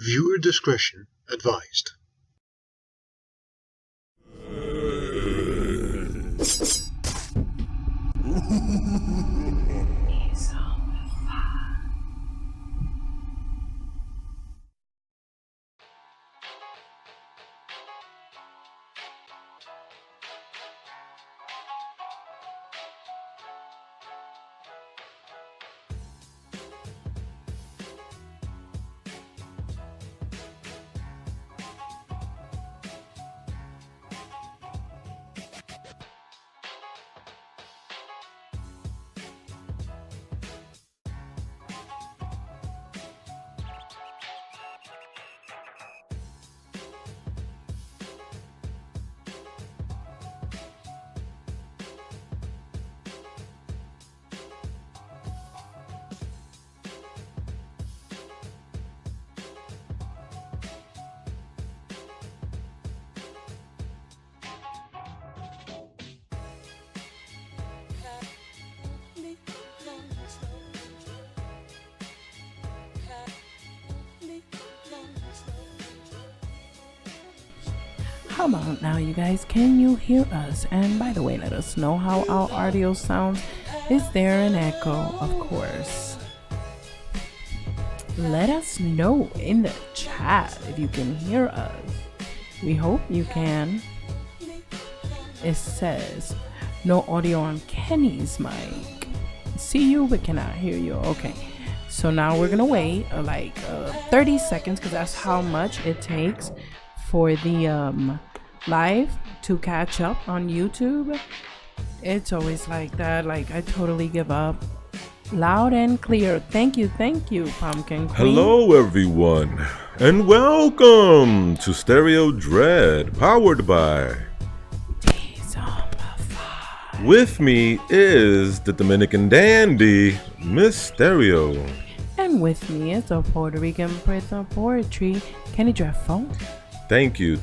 Viewer discretion advised. How about now, you guys? Can you hear us? And by the way, let us know how our audio sounds. Is there an echo? Of course. Let us know in the chat if you can hear us. We hope you can. It says no audio on Kenny's mic. See you but cannot hear you. Okay. So now we're gonna wait 30 seconds because that's how much it takes for the live to catch up on YouTube. It's always like that. Like, I totally give up. Loud and clear. Thank you, Pumpkin Queen. Hello, everyone, and welcome to Stereo Dread, powered by Dezombified. With me is the Dominican dandy, Miss Stereo. And with me is a Puerto Rican Prince of Poetry, Kenny Dreffo. Thank you.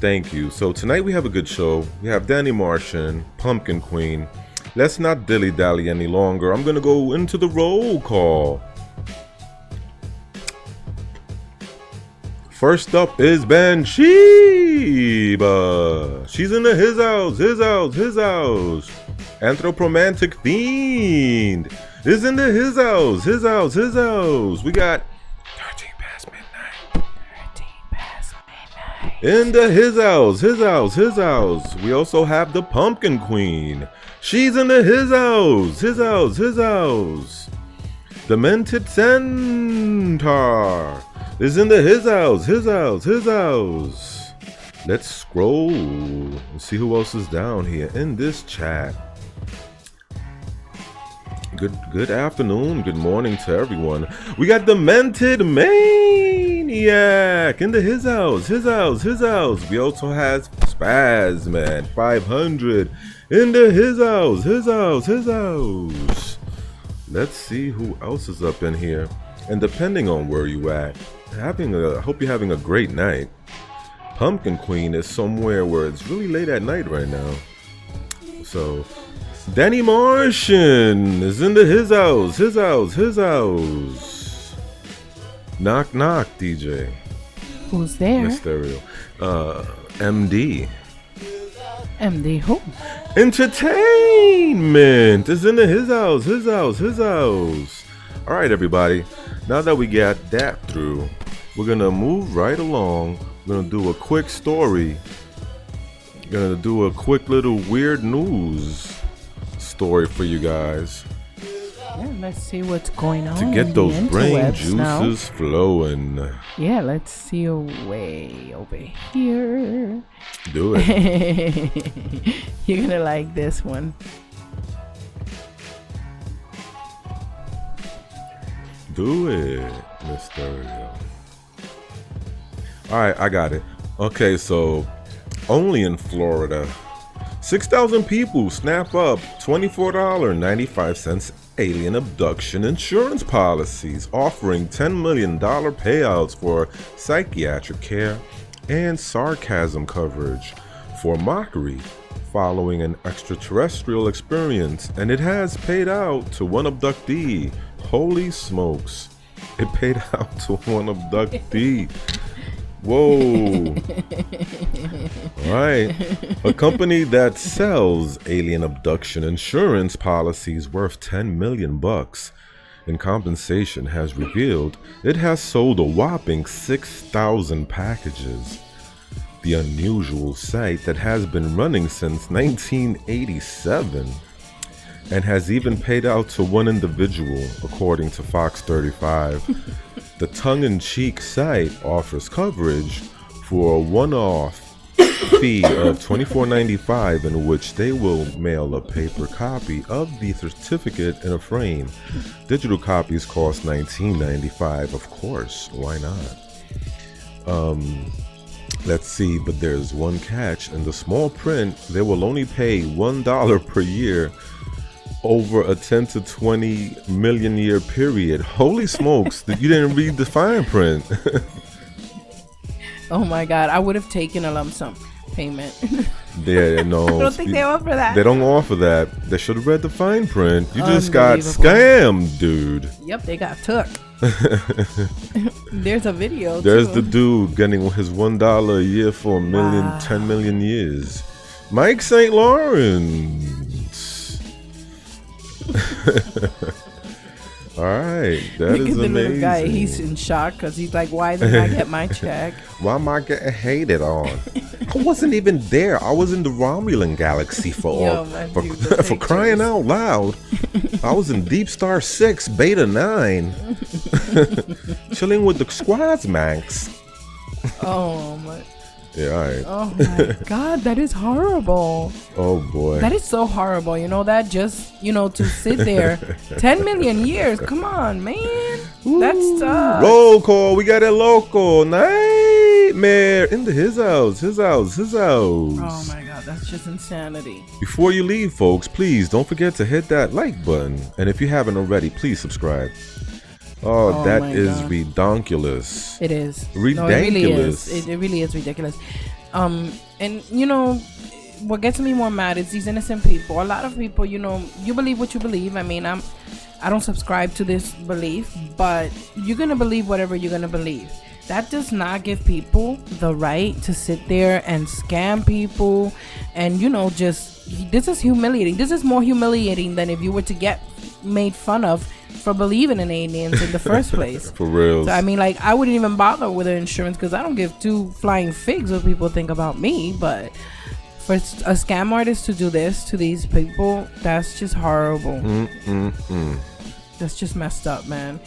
So tonight we have a good show. We have Danny Martian, Pumpkin Queen. Let's not dilly-dally any longer. I'm gonna go into the roll call. First up is Bansheeba. She's in the his house. Anthropomantic Fiend is in the his house. We got 13 past midnight. In the his house. We also have the Pumpkin Queen. She's in the his house. Demented Centaur is in the his house. Let's scroll and see who else is down here in this chat. Good afternoon, good morning to everyone. We got Demented Maniac in the his house. We also have Spazman 500 in the his house. Let's see who else is up in here. And depending on where you at, I hope you're having a great night. Pumpkin Queen is somewhere where it's really late at night right now. So Danny Martian is in the his house. Knock knock, DJ. Who's there? Miss Stereo. MD. MD who? Entertainment is in the his house. All right, everybody. Now that we got that through, we're gonna move right along. We're gonna do a quick story. Gonna do a quick little weird news story for you guys. Yeah, let's see what's going on to get those brain juices now flowing. Yeah, let's see way over here. Do it. You're gonna like this one. Do it, Mr. Alright, I got it. Okay, so only in Florida, 6,000 people snap up $24.95 alien abduction insurance policies, offering $10 million payouts for psychiatric care and sarcasm coverage for mockery following an extraterrestrial experience, and it has paid out to one abductee. Holy smokes, it paid out to one abductee. Whoa. All right. A company that sells alien abduction insurance policies worth $10 million in compensation has revealed it has sold a whopping 6,000 packages. The unusual site that has been running since 1987 and has even paid out to one individual, according to Fox 35. The tongue-in-cheek site offers coverage for a one-off fee of $24.95 in which they will mail a paper copy of the certificate in a frame. Digital copies cost $19.95, of course. Why not? Let's see, but there's one catch. In the small print, they will only pay $1 per year over a 10 to 20 million year period. Holy smokes, you didn't read the fine print. Oh my God, I would have taken a lump sum payment. Yeah, no. I don't think they offer that. They don't offer that. They should have read the fine print. You just got scammed, dude. Yep, they got took. There's a video There's too. the dude getting his $1 a year for 10 million years. Mike St. Lawrence. All right, that is the amazing. little guy, he's in shock because he's like, why didn't I get my check? Why am I getting hated on? I wasn't even there. I was in the Romulan galaxy for crying out loud. I was in Deep Star 6, Beta 9. Chilling with the squads, Manx. Oh my. Yeah, all right. Oh my God, that is horrible. Oh boy. That is so horrible. You know that just, to sit there 10 million years. Come on, man. That's tough. Roll call. We got a local nightmare in his house. Oh my God, that's just insanity. Before you leave, folks, please don't forget to hit that like button. And if you haven't already, please subscribe. Oh, that is redonkulous. It is. Ridiculous. No, it really is. It really is ridiculous. And what gets me more mad is these innocent people. A lot of people, you believe what you believe. I mean, I don't subscribe to this belief, but you're gonna believe whatever you're gonna believe. That does not give people the right to sit there and scam people, and this is humiliating. This is more humiliating than if you were to get made fun of for believing in aliens in the first place. For real. So, I mean, I wouldn't even bother with the insurance because I don't give two flying figs what people think about me. But for a scam artist to do this to these people, that's just horrible. That's just messed up, man.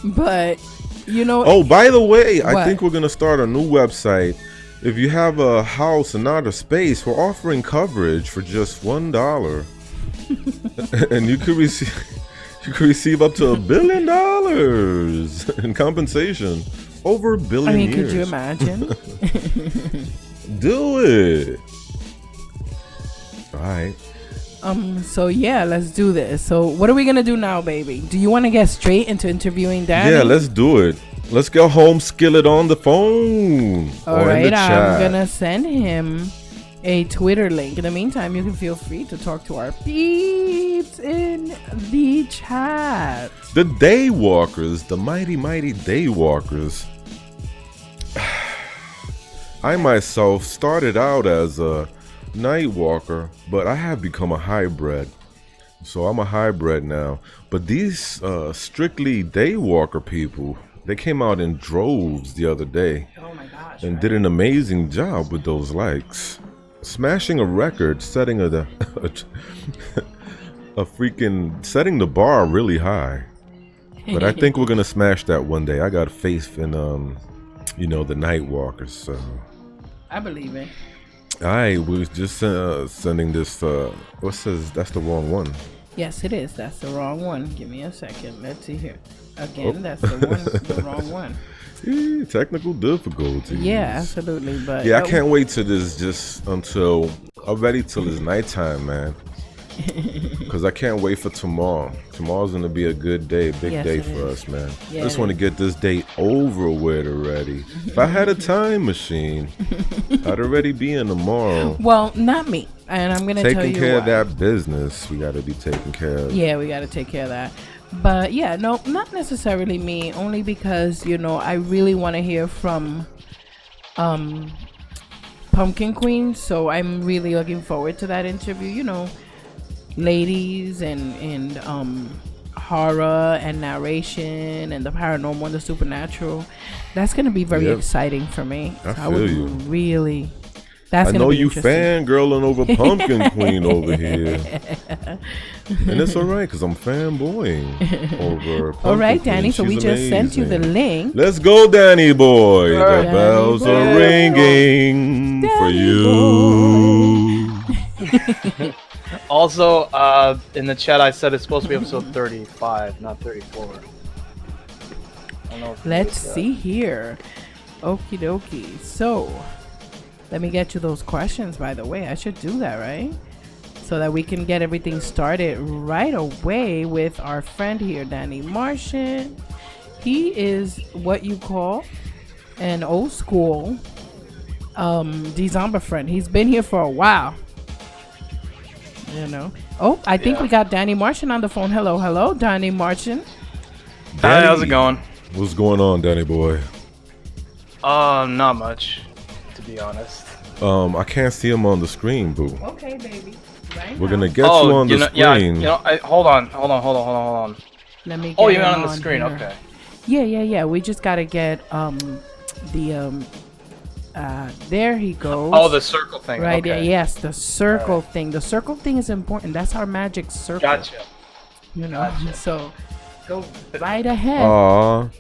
But, Oh, by the way, I think we're going to start a new website. If you have a house in outer space, we're offering coverage for just $1. And you could receive up to $1 billion in compensation over 1 billion years. Could you imagine? Do it. All right. So yeah, let's do this. So what are we gonna do now, baby? Do you want to get straight into interviewing Danny? Yeah, let's do it. Let's go home skillet on the phone. All right, I'm gonna send him a Twitter link. In the meantime, you can feel free to talk to our peeps in the chat. The Daywalkers, the mighty Daywalkers. I myself started out as a night walker, but I have become a hybrid. So I'm a hybrid now. But these strictly Daywalker people, they came out in droves the other day. Oh my gosh. And did an amazing job with those likes. Smashing a record, setting setting the bar really high. But I think we're gonna smash that one day. I got faith in the night walkers. So I believe it. I was just sending this. What says that's the wrong one? Yes, it is. That's the wrong one. Give me a second. Let's see here. Again, that's the wrong one. Technical difficulties. Yeah, absolutely. But yeah, I can't wait till this till it's nighttime, man. Because I can't wait for tomorrow. Tomorrow's gonna be a good day, big day for us, man. I just want to get this day over with already. If I had a time machine, I'd already be in tomorrow. Well, not me. And I'm gonna tell you taking care why. of that business. We got to be taking care of. Yeah, we got to take care of that. But yeah, no, not necessarily me. Only because I really want to hear from Pumpkin Queen. So I'm really looking forward to that interview. Ladies and horror and narration and the paranormal and the supernatural. That's gonna be very exciting for me. I feel you. Really. That's I know you fangirling over Pumpkin Queen over here. And it's all right because I'm fanboying over Pumpkin All right, Queen. Danny. So we She's just sent you the amazing. link. Let's go, Danny boy. Danny The bells boy. are ringing for you. Also, in the chat, I said it's supposed to be episode 35, not 34. I don't know if you Let's get that. see here. Okie dokie. So, let me get you those questions, by the way. I should do that, right? So that we can get everything started right away with our friend here, Danny Martian. He is what you call an old school Dezombified friend. He's been here for a while. Oh, I think we got Danny Martian on the phone. Hello, Danny Martian. Hi, how's it going? What's going on, Danny boy? Not much, to be honest. I can't see him on the screen, boo. Okay, baby. Right We're now. gonna get you on the screen. Hold on. Let me. Oh, get you're him on the screen. here. Okay. Yeah. We just gotta get there he goes. Oh, the circle thing. Right Okay. there. Yes, the circle thing. The circle thing is important. That's our magic circle. Gotcha. Gotcha. So go right ahead.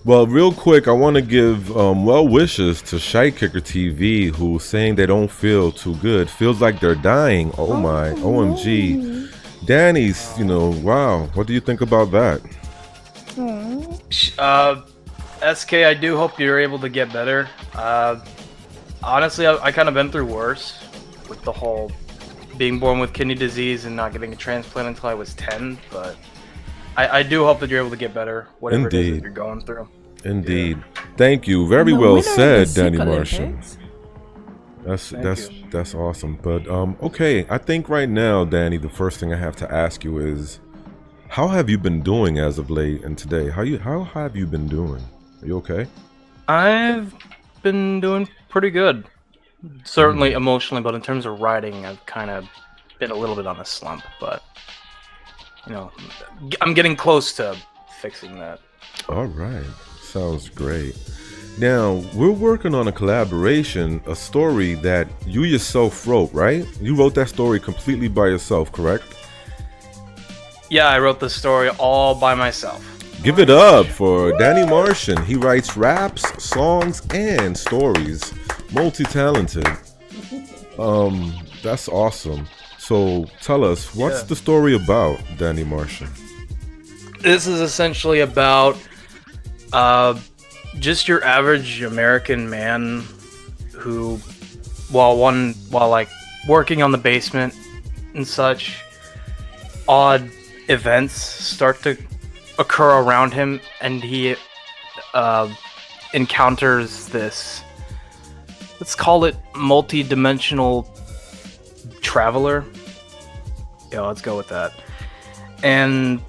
Well, real quick, I want to give well wishes to Shy Kicker TV, who's saying they don't feel too good. Feels like they're dying. Oh my, OMG. Danny's, wow. What do you think about that? SK, I do hope you're able to get better. Honestly, I kind of been through worse with the whole being born with kidney disease and not getting a transplant until I was 10, but I do hope that you're able to get better, whatever it is that you're going through. Indeed. Thank you. Very well said, Danny Martian. That's awesome. But okay, I think right now, Danny, the first thing I have to ask you is, how have you been doing as of late and today? How have you been doing? Are you okay? I've been doing pretty good. Certainly emotionally, but in terms of writing, I've kind of been a little bit on a slump, but I'm getting close to fixing that. All right. Sounds great. Now, we're working on a collaboration, a story that you yourself wrote, right? You wrote that story completely by yourself, correct? Yeah, I wrote the story all by myself. Give it up for Danny Martian. He writes raps, songs, and stories. Multi-talented. That's awesome. So tell us, what's the story about, Danny Martian? This is essentially about just your average American man who, while like working on the basement and such, odd events start to occur around him, and he encounters this, let's call it, multi-dimensional traveler. Yeah, let's go with that. And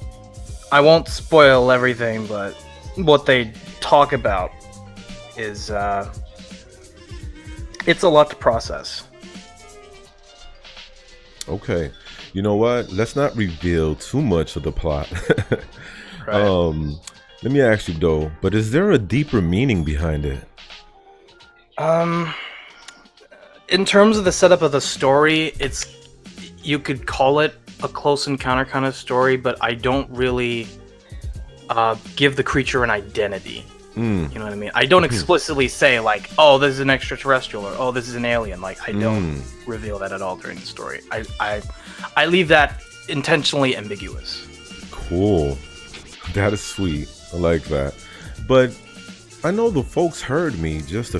I won't spoil everything, but what they talk about is it's a lot to process. Okay. You know what? Let's not reveal too much of the plot. Right. Let me ask you though, but is there a deeper meaning behind it? In terms of the setup of the story, you could call it a close encounter kind of story, but I don't really give the creature an identity. You know what I mean? I don't explicitly say like, oh, this is an extraterrestrial, or oh, this is an alien. Like, I don't reveal that at all during the story. I leave that intentionally ambiguous. Cool. That is sweet. I like that. But I know the folks heard me just a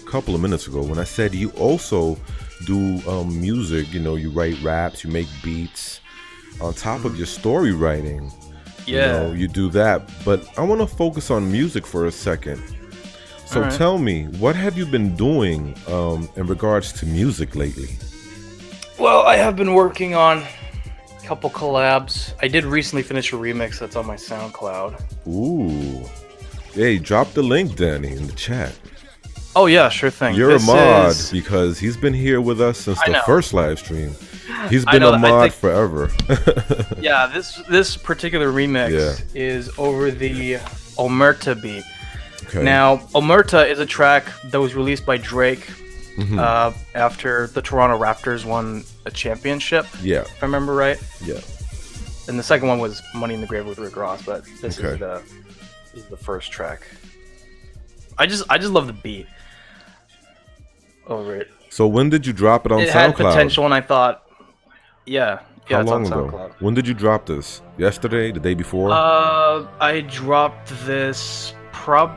couple of minutes ago when I said you also do music. You write raps, you make beats on top of your story writing. Yeah. You do that. But I want to focus on music for a second. So tell me, what have you been doing in regards to music lately? Well, I have been working on Couple collabs. I did recently finish a remix that's on my SoundCloud. Ooh. Hey, drop the link, Danny, in the chat. Oh yeah, sure thing. You're a mod because he's been here with us since the first live stream. He's been a mod forever. Yeah, this particular remix is over the Omerta beat. Okay. Now, Omerta is a track that was released by Drake after the Toronto Raptors won a championship. Yeah, if I remember right. Yeah. And the second one was Money in the Grave with Rick Ross, but this is the first track. I just love the beat over it. So when did you drop it on SoundCloud? It had potential, and I thought, How long ago? When did you drop this? Yesterday? The day before? I dropped this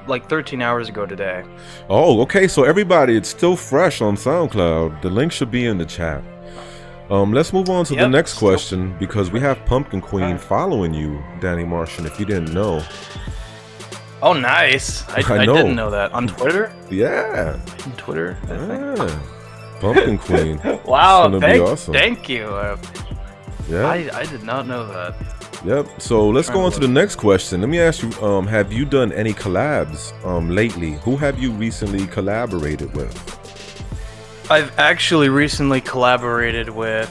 like 13 hours ago today. Oh, okay. So everybody, it's still fresh on SoundCloud. The link should be in the chat. Let's move on to the next question because we have Pumpkin Queen following you, Danny Martian, if you didn't know. Oh, nice. I didn't know that. On Twitter? Yeah. On Twitter, I think. Pumpkin Queen. Wow, thank you. Yeah. I did not know that. Yep. So let's go on to the next question. Let me ask you, have you done any collabs lately? Who have you recently collaborated with? I've actually recently collaborated with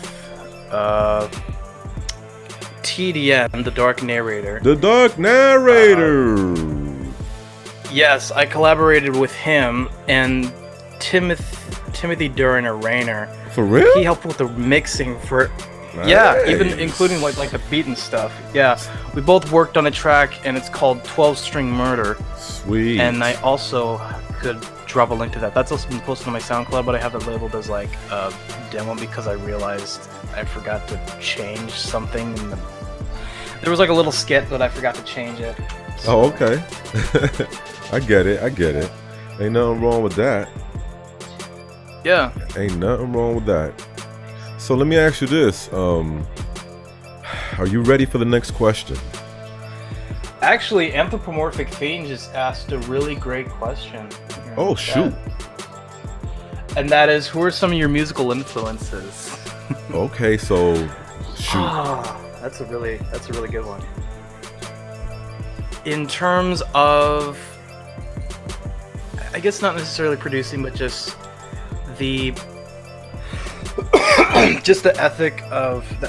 TDM, the Dark Narrator. The Dark Narrator! Yes, I collaborated with him and Timothy Duriner Rayner. For real? He helped with the mixing for... Nice. Yeah, even including like the beat and stuff. Yeah, we both worked on a track and it's called 12-String Murder. Sweet. And I also could drop a link to that. That's also been posted on my SoundCloud, but I have it labeled as like a demo because I realized I forgot to change something. There was like a little skit, but I forgot to change it. So. Oh, okay. I get it. Ain't nothing wrong with that. Yeah. Ain't nothing wrong with that. So let me ask you this. Are you ready for the next question? Actually, Anthropomorphic Fiend just asked a really great question. Oh, shoot. And that is, who are some of your musical influences? Okay, so shoot. That's a really good one. In terms of, I guess not necessarily producing, but just the the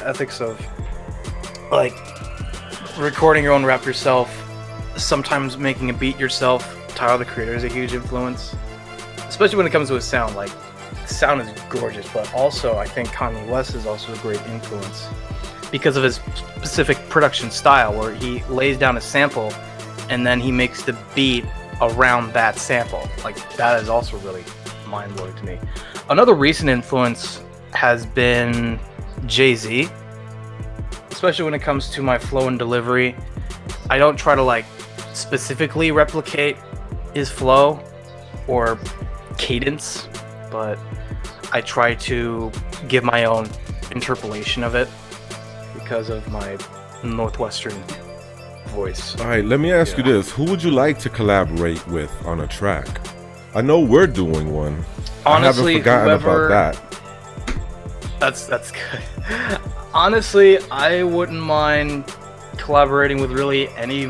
ethics of like recording your own rap yourself, sometimes making a beat yourself. Tyler the Creator is a huge influence, especially when it comes to his sound. Like, sound is gorgeous, but also I think Kanye West is also a great influence because of his specific production style, where he lays down a sample and then he makes the beat around that sample. Like, that is also really mind-blowing to me. Another recent influence has been Jay-Z, especially when it comes to my flow and delivery. I don't try to like specifically replicate his flow or cadence, but I try to give my own interpolation of it because of my Northwestern voice. All right, let me ask you this. Who would you like to collaborate with on a track? I know we're doing one. Honestly, I haven't forgotten about that. That's good. Honestly, I wouldn't mind collaborating with really any...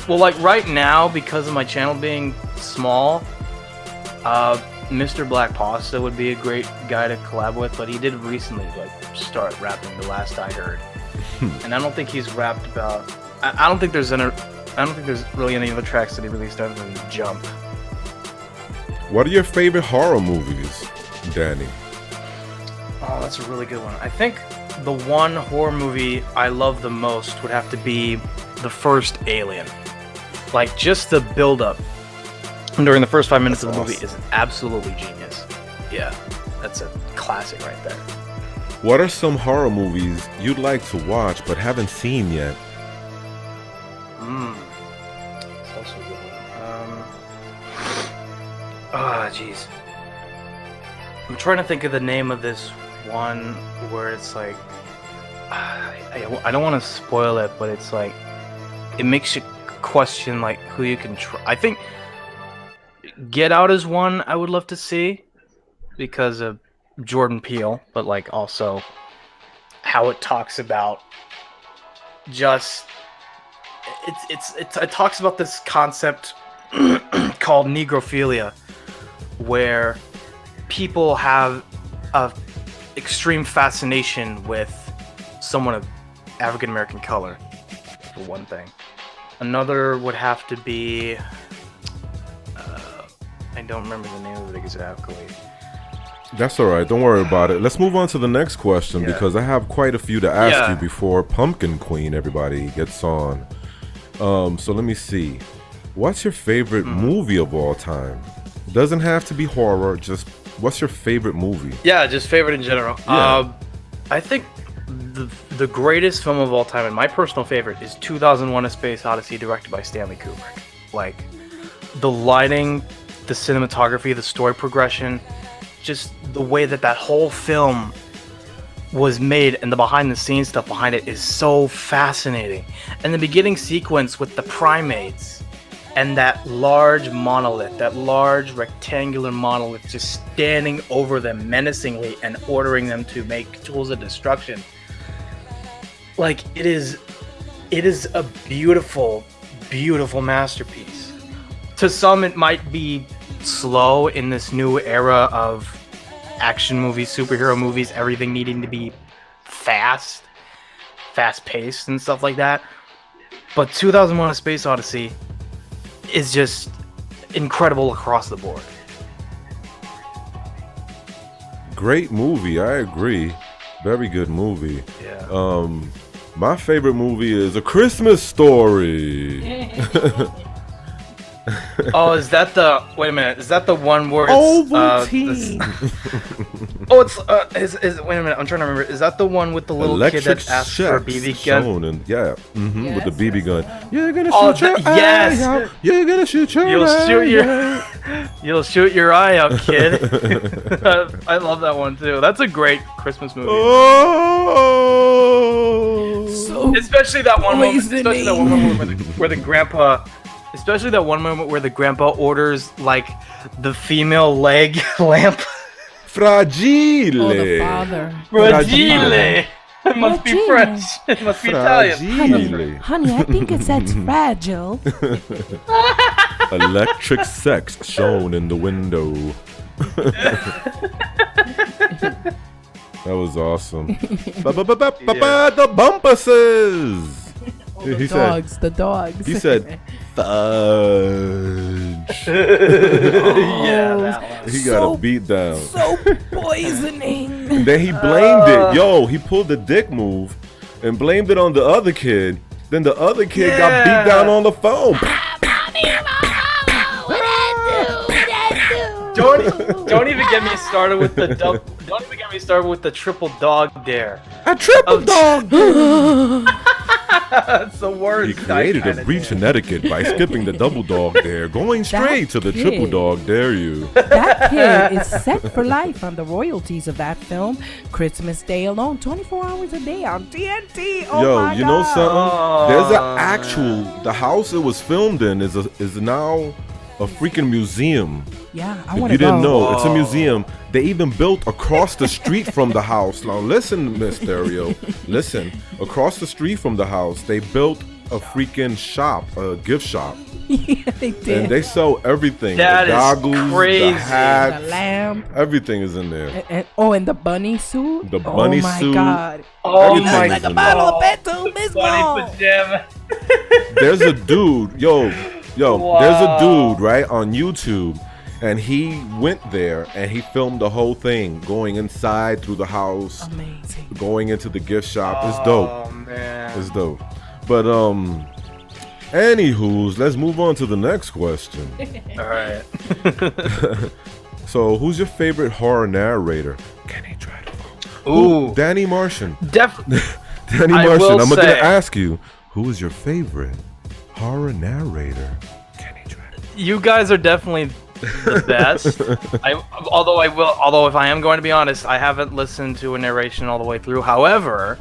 Well, like right now, because of my channel being small, Mr. Black Pasta would be a great guy to collab with, but he did recently like start rapping, the last I heard. And I don't think he's rapped about... I don't think there's really any other tracks that he released other than Jump. What are your favorite horror movies, Danny? Oh, that's a really good one. I think the one horror movie I love the most would have to be the first Alien. Like, just the build-up during the first 5 minutes of the movie is absolutely genius. Yeah, that's a classic right there. What are some horror movies you'd like to watch but haven't seen yet? That's also a good one. Jeez. I'm trying to think of the name of this one where it's like... I don't want to spoil it, but it's like... It makes you question like who you can trust. I think Get Out is one I would love to see because of Jordan Peele, but like also how it talks about just it talks about this concept called negrophilia, where people have a extreme fascination with someone of African American color, for one thing. Another would have to be I don't remember the name of it exactly. That's all right. Don't worry about it. Let's move on to the next question because I have quite a few to ask you before Pumpkin Queen, everybody, gets on. So let me see. What's your favorite movie of all time? It doesn't have to be horror. Just what's your favorite movie? Yeah, just favorite in general. Yeah. I think the greatest film of all time, and my personal favorite, is 2001: A Space Odyssey, directed by Stanley Kubrick. Like, the lighting, the cinematography, the story progression, just the way that whole film was made and the behind the scenes stuff behind it is so fascinating. And the beginning sequence with the primates and that large monolith, that large rectangular monolith just standing over them menacingly and ordering them to make tools of destruction. Like, it is a beautiful, beautiful masterpiece. To some, it might be slow in this new era of action movies, superhero movies, everything needing to be fast-paced and stuff like that. But 2001: A Space Odyssey is just incredible across the board. Great movie, I agree. Very good movie. Yeah. My favorite movie is A Christmas Story. Oh, is that the? Wait a minute. Is that the one where it's? Ovaltine. Wait a minute. I'm trying to remember. Is that the one with the little Electric kid that asks for a BB gun? And, yeah. Yes, with the BB gun. You're gonna Oh, shoot your yes. eye out. You're gonna shoot your You'll eye shoot your, out. you'll shoot your eye out, kid. I love that one too. That's a great Christmas movie. Oh. So Especially that one moment. poisoning. Especially that one moment where the grandpa. Especially that one moment where the grandpa orders like the female leg lamp. Fragile. Oh, the father. Fragile. It must be French. It must be Italian. Fragile. Honey, I think it says fragile. Electric sex shown in the window. That was awesome. The bumpuses. He Dogs, the dogs. He said, fudge. Yeah, that one. He got a beat down. So poisoning. And then he blamed it. Yo, he pulled the dick move and blamed it on the other kid. Then the other kid got beat down on the phone. Don't even get me started with the don't even get me started with the triple dog dare. A triple dog. That's the worst. He created a breach in etiquette by skipping the double dog dare, going straight to the triple dog dare you. That kid is set for life on the royalties of that film. Christmas Day alone, 24 hours a day on TNT. Oh Yo, my you know God. something? There's an actual. The house it was filmed in is now a freaking museum. Yeah, I If want you to go. didn't know, it's a museum. They even built across the street from the house. Now listen, Mysterio. Listen. Across the street from the house, they built a freaking shop, a gift shop. Yeah, they did. And they sell everything. That the is goggles, crazy. the hats, The lamp. everything is in there. And the bunny suit. The bunny oh my suit. God. Oh Everything my is Like a in bottle there. of Beto Bunny Bisbal. pajama. There's a dude, yo, Wow. there's a dude, right, on YouTube. And he went there and he filmed the whole thing, going inside through the house, Amazing. going into the gift shop. It's dope. Oh man. It's dope. But anywho's, let's move on to the next question. All right. So, who's your favorite horror narrator? Can he try to vote? Ooh. Danny Martian. Definitely. Danny I Martian. will I'm gonna say- ask you, who is your favorite horror narrator? Can he try to You guys are definitely the best. Although if I am going to be honest, I haven't listened to a narration all the way through. However,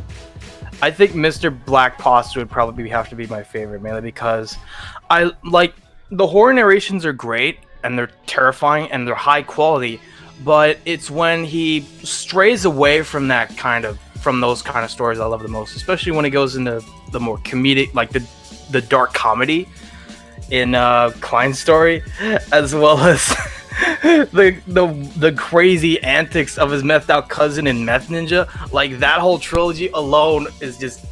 I think Mr. Black Pasta would probably have to be my favorite, mainly because I like the horror narrations are great and they're terrifying and they're high quality, but it's when he strays away from that kind of from those kind of stories I love the most, especially when it goes into the more comedic, like the dark comedy in Klein's story, as well as the crazy antics of his methed out cousin in Meth Ninja. Like that whole trilogy alone is just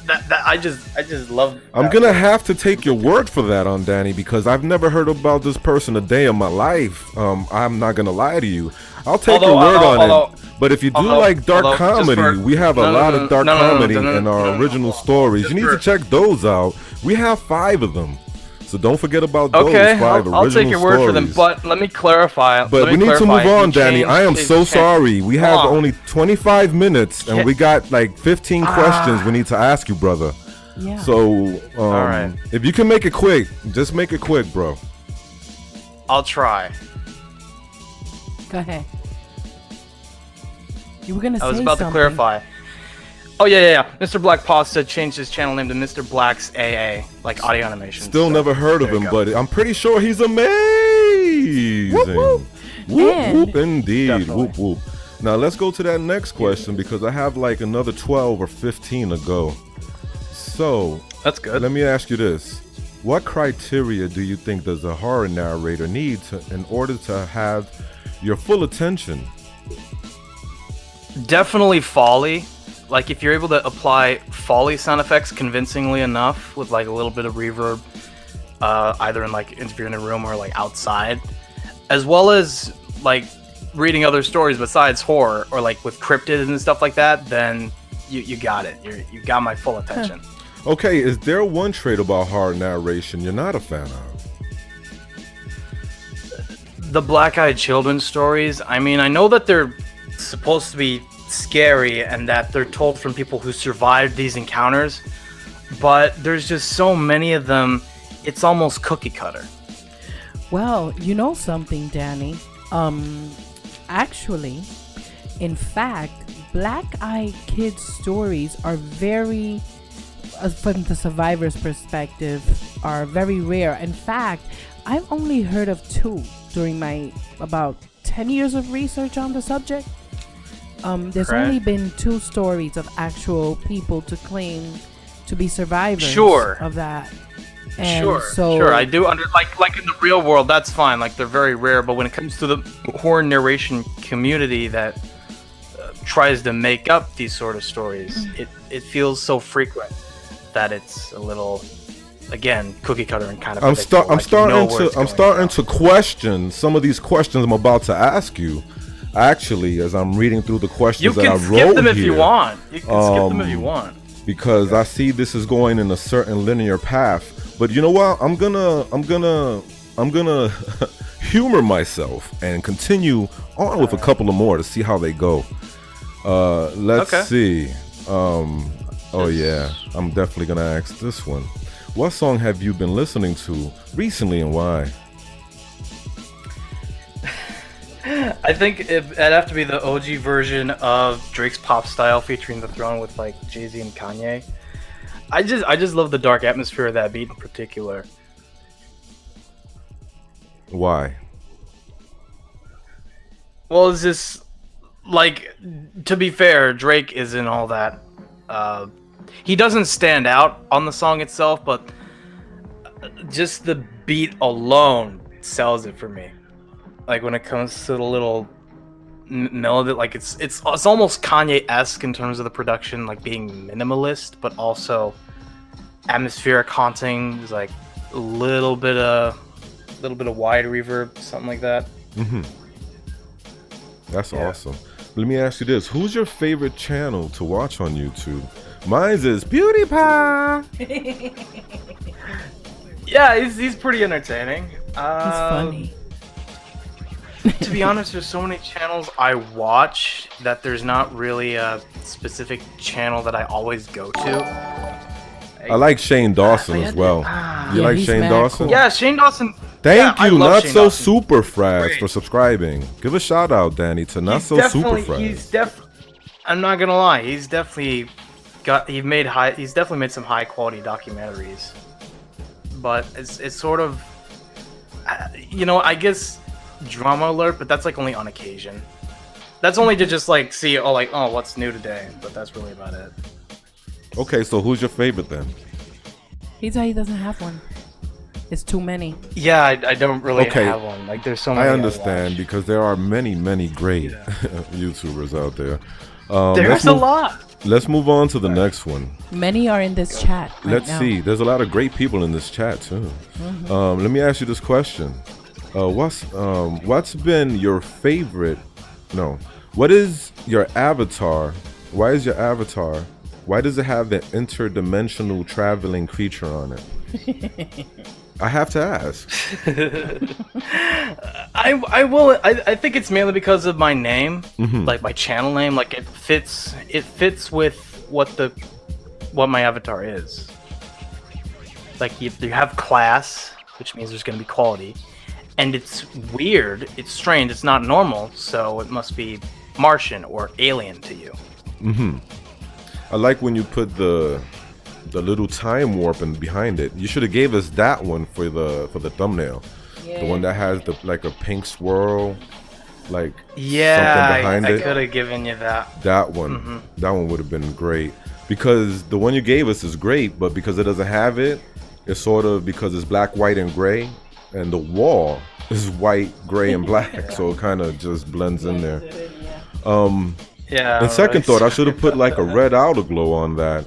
that I just love. I'm gonna have to take your word for that on Danny, because I've never heard about this person a day in my life. I'm not gonna lie to you. I'll take your word on it. But if you do like dark comedy, we have a lot of dark comedy in our original stories. You need to check those out. We have 5 of them. So don't forget about those 5 original stories. I'll take your word for them, but let me clarify. But we need to move on, Danny. I am so sorry. We have only 25 minutes, and we got like 15 questions we need to ask you, brother. Yeah. So, all right. If you can make it quick, just make it quick, bro. I'll try. Go ahead. You were gonna say something. I was about to clarify. Oh yeah. Mr. Black Pasta changed his channel name to Mr. Black's AA, like audio animation. Still never heard of him, but I'm pretty sure he's amazing. Whoop, whoop. Whoop, whoop, indeed. Definitely. Whoop, whoop. Now let's go to that next question, because I have like another 12 or 15 to go. So that's good. Let me ask you this: what criteria do you think does a horror narrator need in order to have your full attention? Definitely Foley. Like if you're able to apply Foley sound effects convincingly enough with like a little bit of reverb, either in like if you're in a room or like outside, as well as like reading other stories besides horror or like with cryptids and stuff like that, then you got it. You got my full attention. Okay, is there one trait about horror narration you're not a fan of? The black-eyed children stories. I mean, I know that they're supposed to be scary and that they're told from people who survived these encounters, but there's just so many of them, it's almost cookie cutter. Well, you know something, Danny? Actually, in fact, black-eyed kids stories are very, from the survivor's perspective, are very rare. In fact, I've only heard of 2 during my about 10 years of research on the subject. There's only been 2 stories of actual people to claim to be survivors of that. And sure. I do like in the real world, that's fine. Like they're very rare, but when it comes to the horror narration community that tries to make up these sort of stories, it feels so frequent that it's a little, again, cookie cutter and kind of. I'm starting to question some of these questions I'm about to ask you. Actually, as I'm reading through the questions that I wrote here, you can skip them if you want. You can skip them if you want. Because I see this is going in a certain linear path. But you know what? I'm gonna humor myself and continue on with a couple of more to see how they go. Let's see. Oh yeah, I'm definitely gonna ask this one. What song have you been listening to recently and why? I think it'd have to be the OG version of Drake's Pop Style featuring The Throne with like Jay-Z and Kanye. I just love the dark atmosphere of that beat in particular. Why? Well, it's just like, to be fair, Drake isn't all that. He doesn't stand out on the song itself, but just the beat alone sells it for me. Like when it comes to the little melody, like it's almost Kanye-esque in terms of the production, like being minimalist, but also atmospheric, haunting. There's like a little bit of wide reverb, something like that. That's awesome. Let me ask you this: who's your favorite channel to watch on YouTube? Mine's is PewDiePie. Yeah, he's pretty entertaining. He's funny. To be honest, there's so many channels I watch that there's not really a specific channel that I always go to. I like Shane Dawson as well. You like Shane Dawson? Cool. Yeah, Shane Dawson. Thank you, Not Shane So Dawson. Super Fraz, for subscribing. Give a shout out, Danny, to Not So Super Fraz. I'm not gonna lie. He's definitely made some high quality documentaries. But it's sort of, I guess, drama alert. But that's like only on occasion. That's only to just like see, oh, what's new today. But that's really about it. Okay, so who's your favorite then? He said he doesn't have one. It's too many. Yeah, I don't really have one. Like, there's so many. I understand because there are many great YouTubers out there. There's a lot. Let's move on to the next one. Many are in this chat. Let's see. There's a lot of great people in this chat too. Let me ask you this question. What's been your favorite? No. What is your avatar? Why is your avatar? Why does it have an interdimensional traveling creature on it? I have to ask. I think it's mainly because of my name, like my channel name. Like it fits with what my avatar is. Like you have class, which means there's going to be quality, and it's weird, it's strange, it's not normal, so it must be Martian or alien to you. I like when you put the little time warp in behind it. You should have gave us that one for the thumbnail. Yeah. The one that has like a pink swirl, like something behind it. I could have given you that. That one, that one would have been great. Because the one you gave us is great, but because it doesn't have it, it's sort of because it's black, white, and gray, and the wall is white, gray, and black, so it kind of just blends in there. In second thought, I should have put like a red outer glow on that.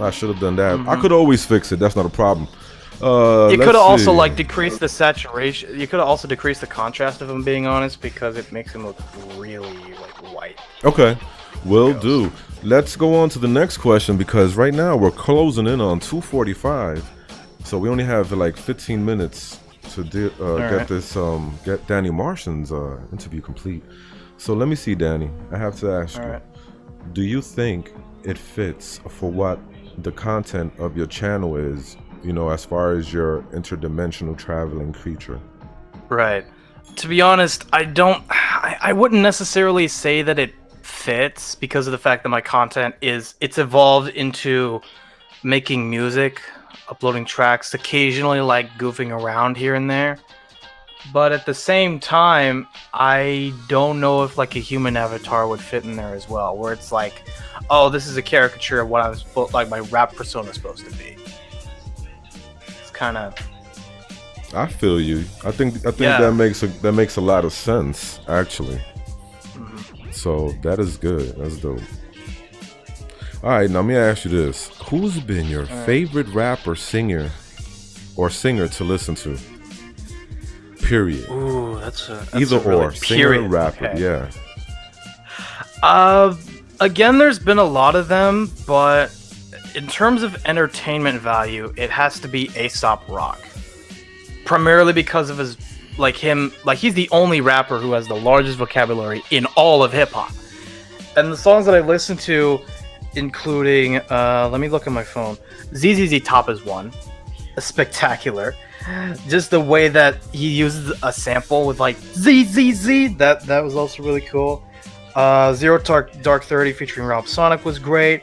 I should have done that. I could always fix it. That's not a problem. You could have also like decreased the saturation. You could have also decreased the contrast, if I'm being honest, because it makes him look really like white. Okay, will do. Let's go on to the next question because right now we're closing in on 2:45, so we only have like 15 minutes to get Danny Martian's interview complete. So let me see, Danny. I have to ask you, do you think it fits for what the content of your channel is, you know, as far as your interdimensional traveling creature? Right. To be honest, I wouldn't necessarily say that it fits because of the fact that my content it's evolved into making music, uploading tracks, occasionally like goofing around here and there. But at the same time, I don't know if like a human avatar would fit in there as well, where it's like, oh, this is a caricature of what I was like my rap persona is supposed to be. It's kind of. I feel you. I think that makes a lot of sense actually. So that is good. That's dope. All right, now let me ask you this: who's been your favorite rapper, singer to listen to? Period. Ooh, that's either a really or singer, rapper. Okay. Yeah. Again, there's been a lot of them, but in terms of entertainment value, it has to be Aesop Rock. Primarily because of his, he's the only rapper who has the largest vocabulary in all of hip hop. And the songs that I listen to, including, let me look at my phone. ZZZ Top is one. Spectacular. Just the way that he uses a sample with like ZZZ, that was also really cool. Zero Dark 30 featuring Rob Sonic was great.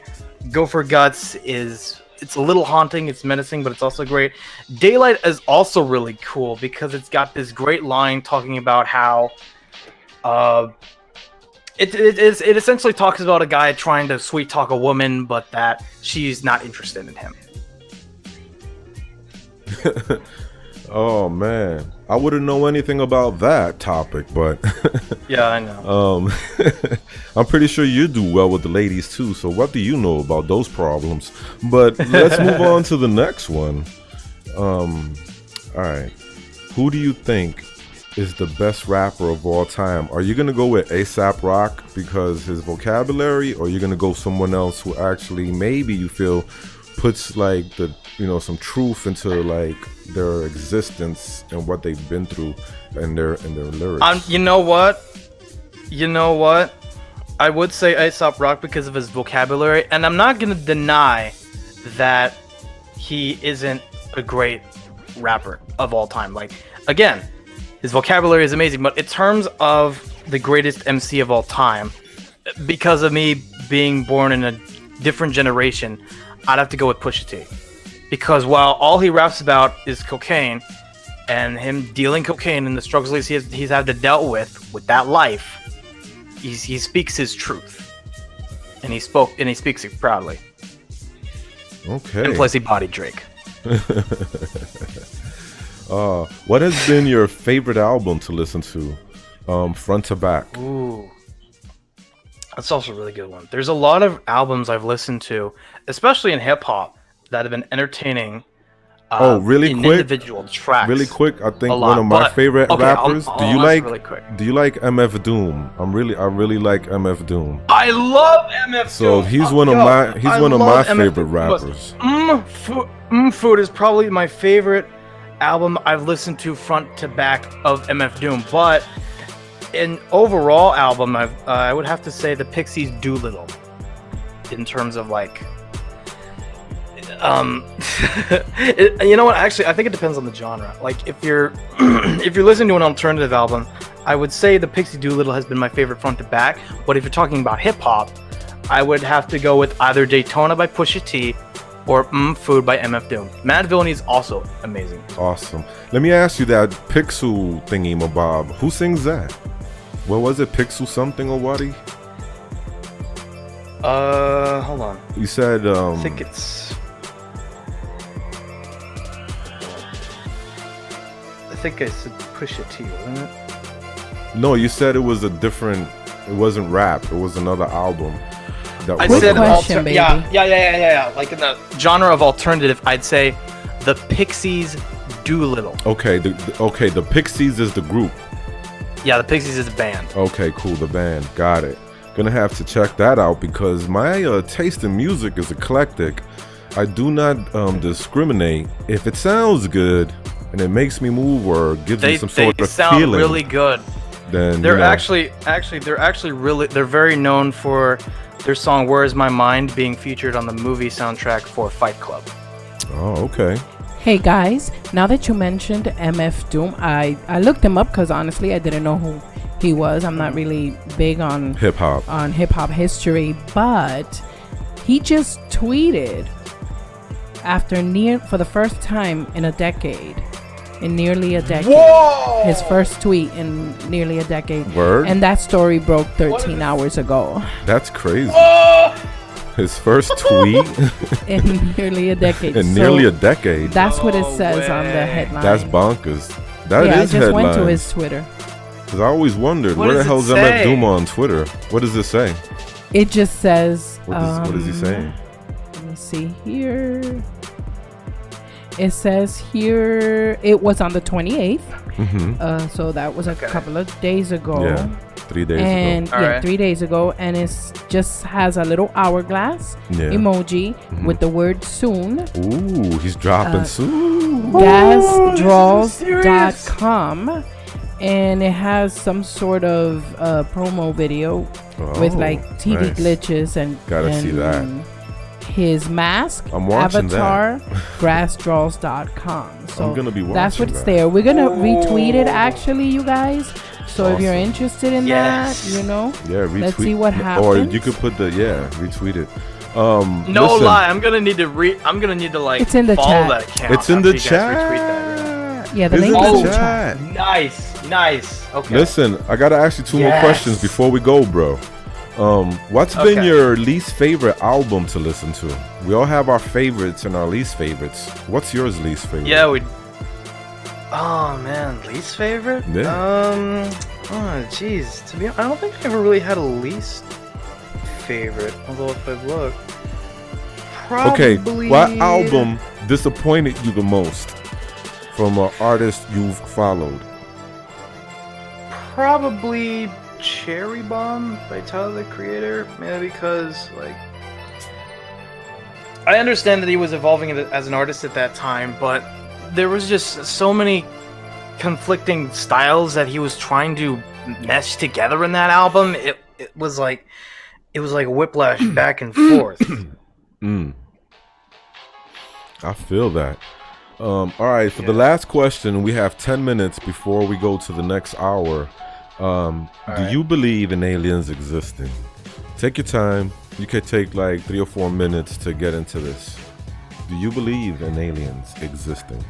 Go for Guts it's a little haunting, it's menacing, but it's also great. Daylight is also really cool because it's got this great line talking about how it essentially talks about a guy trying to sweet talk a woman, but that she's not interested in him. Oh man, I wouldn't know anything about that topic, but yeah, I know. I'm pretty sure you do well with the ladies too. So what do you know about those problems? But let's move on to the next one. All right, who do you think is the best rapper of all time? Are you gonna go with A$AP Rock because his vocabulary, or are you gonna go someone else who actually maybe you feel puts like some truth into like their existence and what they've been through and their lyrics? You know what? I would say A$AP Rock because of his vocabulary, and I'm not gonna deny that he isn't a great rapper of all time. Like, again, his vocabulary is amazing, but in terms of the greatest MC of all time, because of me being born in a different generation, I'd have to go with Pusha T. Because while all he raps about is cocaine and him dealing cocaine and the struggles he's had to deal with that life, he speaks his truth, and he speaks it proudly. Okay. And plus, he bodied Drake. What has been your favorite album to listen to, front to back? Ooh, that's also a really good one. There's a lot of albums I've listened to, especially in hip hop, that have been entertaining. Really in quick? Individual tracks. Really quick, I think A one lot, of my but- favorite okay, rappers. I'll do you answer like? really quick. Do you like MF Doom? I really like MF Doom. I love MF. So Doom. he's one of my favorite rappers. Food is probably my favorite album I've listened to front to back of MF Doom, but an overall album I would have to say the Pixies Doolittle, in terms of like you know what, actually I think it depends on the genre. Like if you're if you're listening to an alternative album, I would say the Pixie Doolittle has been my favorite front to back, but if you're talking about hip hop, I would have to go with either Daytona by Pusha T or Food by MF Doom. Mad Villainy is also amazing. Awesome. Let me ask you that Pixel thingy, Mabob. Who sings that? What was it? Pixel something or what? Hold on. You said I think it's. I think I said Pusha T, wasn't it? No, you said it was a different. It wasn't rap. It was another album. That I was said question, baby. yeah. Like in the genre of alternative, I'd say the Pixies Doolittle. Okay. The Pixies is the group. Yeah, the Pixies is a band. Okay, cool. The band. Got it. Gonna have to check that out because my taste in music is eclectic. I do not discriminate. If it sounds good and it makes me move or gives me some sort of sound feeling, really good. then They're you know, they're very known for their song "Where Is My Mind" being featured on the movie soundtrack for Fight Club. Oh, okay. Hey guys, now that you mentioned MF Doom, I looked him up because honestly I didn't know who he was. I'm not really big on Hip hop. History, but he just tweeted for the first time in nearly a decade. Whoa! His first tweet in nearly a decade. Word? And that story broke 13 hours ago. That's crazy. Oh! His first tweet In nearly a decade. in nearly a decade. That's what it No says on the way. headline. That's bonkers. That yeah, is I just went to headlines. his Twitter. Because I always wondered, What where the does it hell's MF say? Doom on Twitter? What does it say? It just says. What is he saying? Let me see here. It says here it was on the 28th. Mm-hmm. So that was a Okay. couple of days ago. Yeah, 3 days And ago. All yeah, right. 3 days ago, and it just has a little hourglass Yeah. emoji with the word soon. Ooh, he's dropping soon. Gasdraws.com, and it has some sort of promo video with like TV nice. glitches and Gotta see that. his mask, I'm watching avatar, grassdraws.com. So I'm gonna be that's watching what's that. there. We're gonna retweet it actually, you guys. So if you're Awesome. interested in Yes. that, you know, Yeah, retweet. let's see what Or happens. you could put retweet it. No listen, lie, I'm gonna need to like It's in the follow chat. that account. It's in after the you guys chat. retweet that, Yeah, the It's in link the is in the chat. yeah. Nice. Okay. Listen, I gotta ask you two more Yes. questions before we go, bro. What's been Okay. your least favorite album to listen to? We all have our favorites and our least favorites. What's yours least favorite? Yeah, we. Oh man, least favorite? Yeah. Oh jeez. To be honest, I don't think I ever really had a least favorite. Although if I look, Okay, probably. what album disappointed you the most from an artist you've followed? Probably Cherry Bomb by Tyler the Creator. Maybe because like. I understand that he was evolving as an artist at that time, but there was just so many conflicting styles that he was trying to mesh together in that album. It was like whiplash back and forth. I feel that. All right, for the last question, we have 10 minutes before we go to the next hour. Do you believe in aliens existing? Take your time. You could take like 3 or 4 minutes to get into this. Do you believe in aliens existing?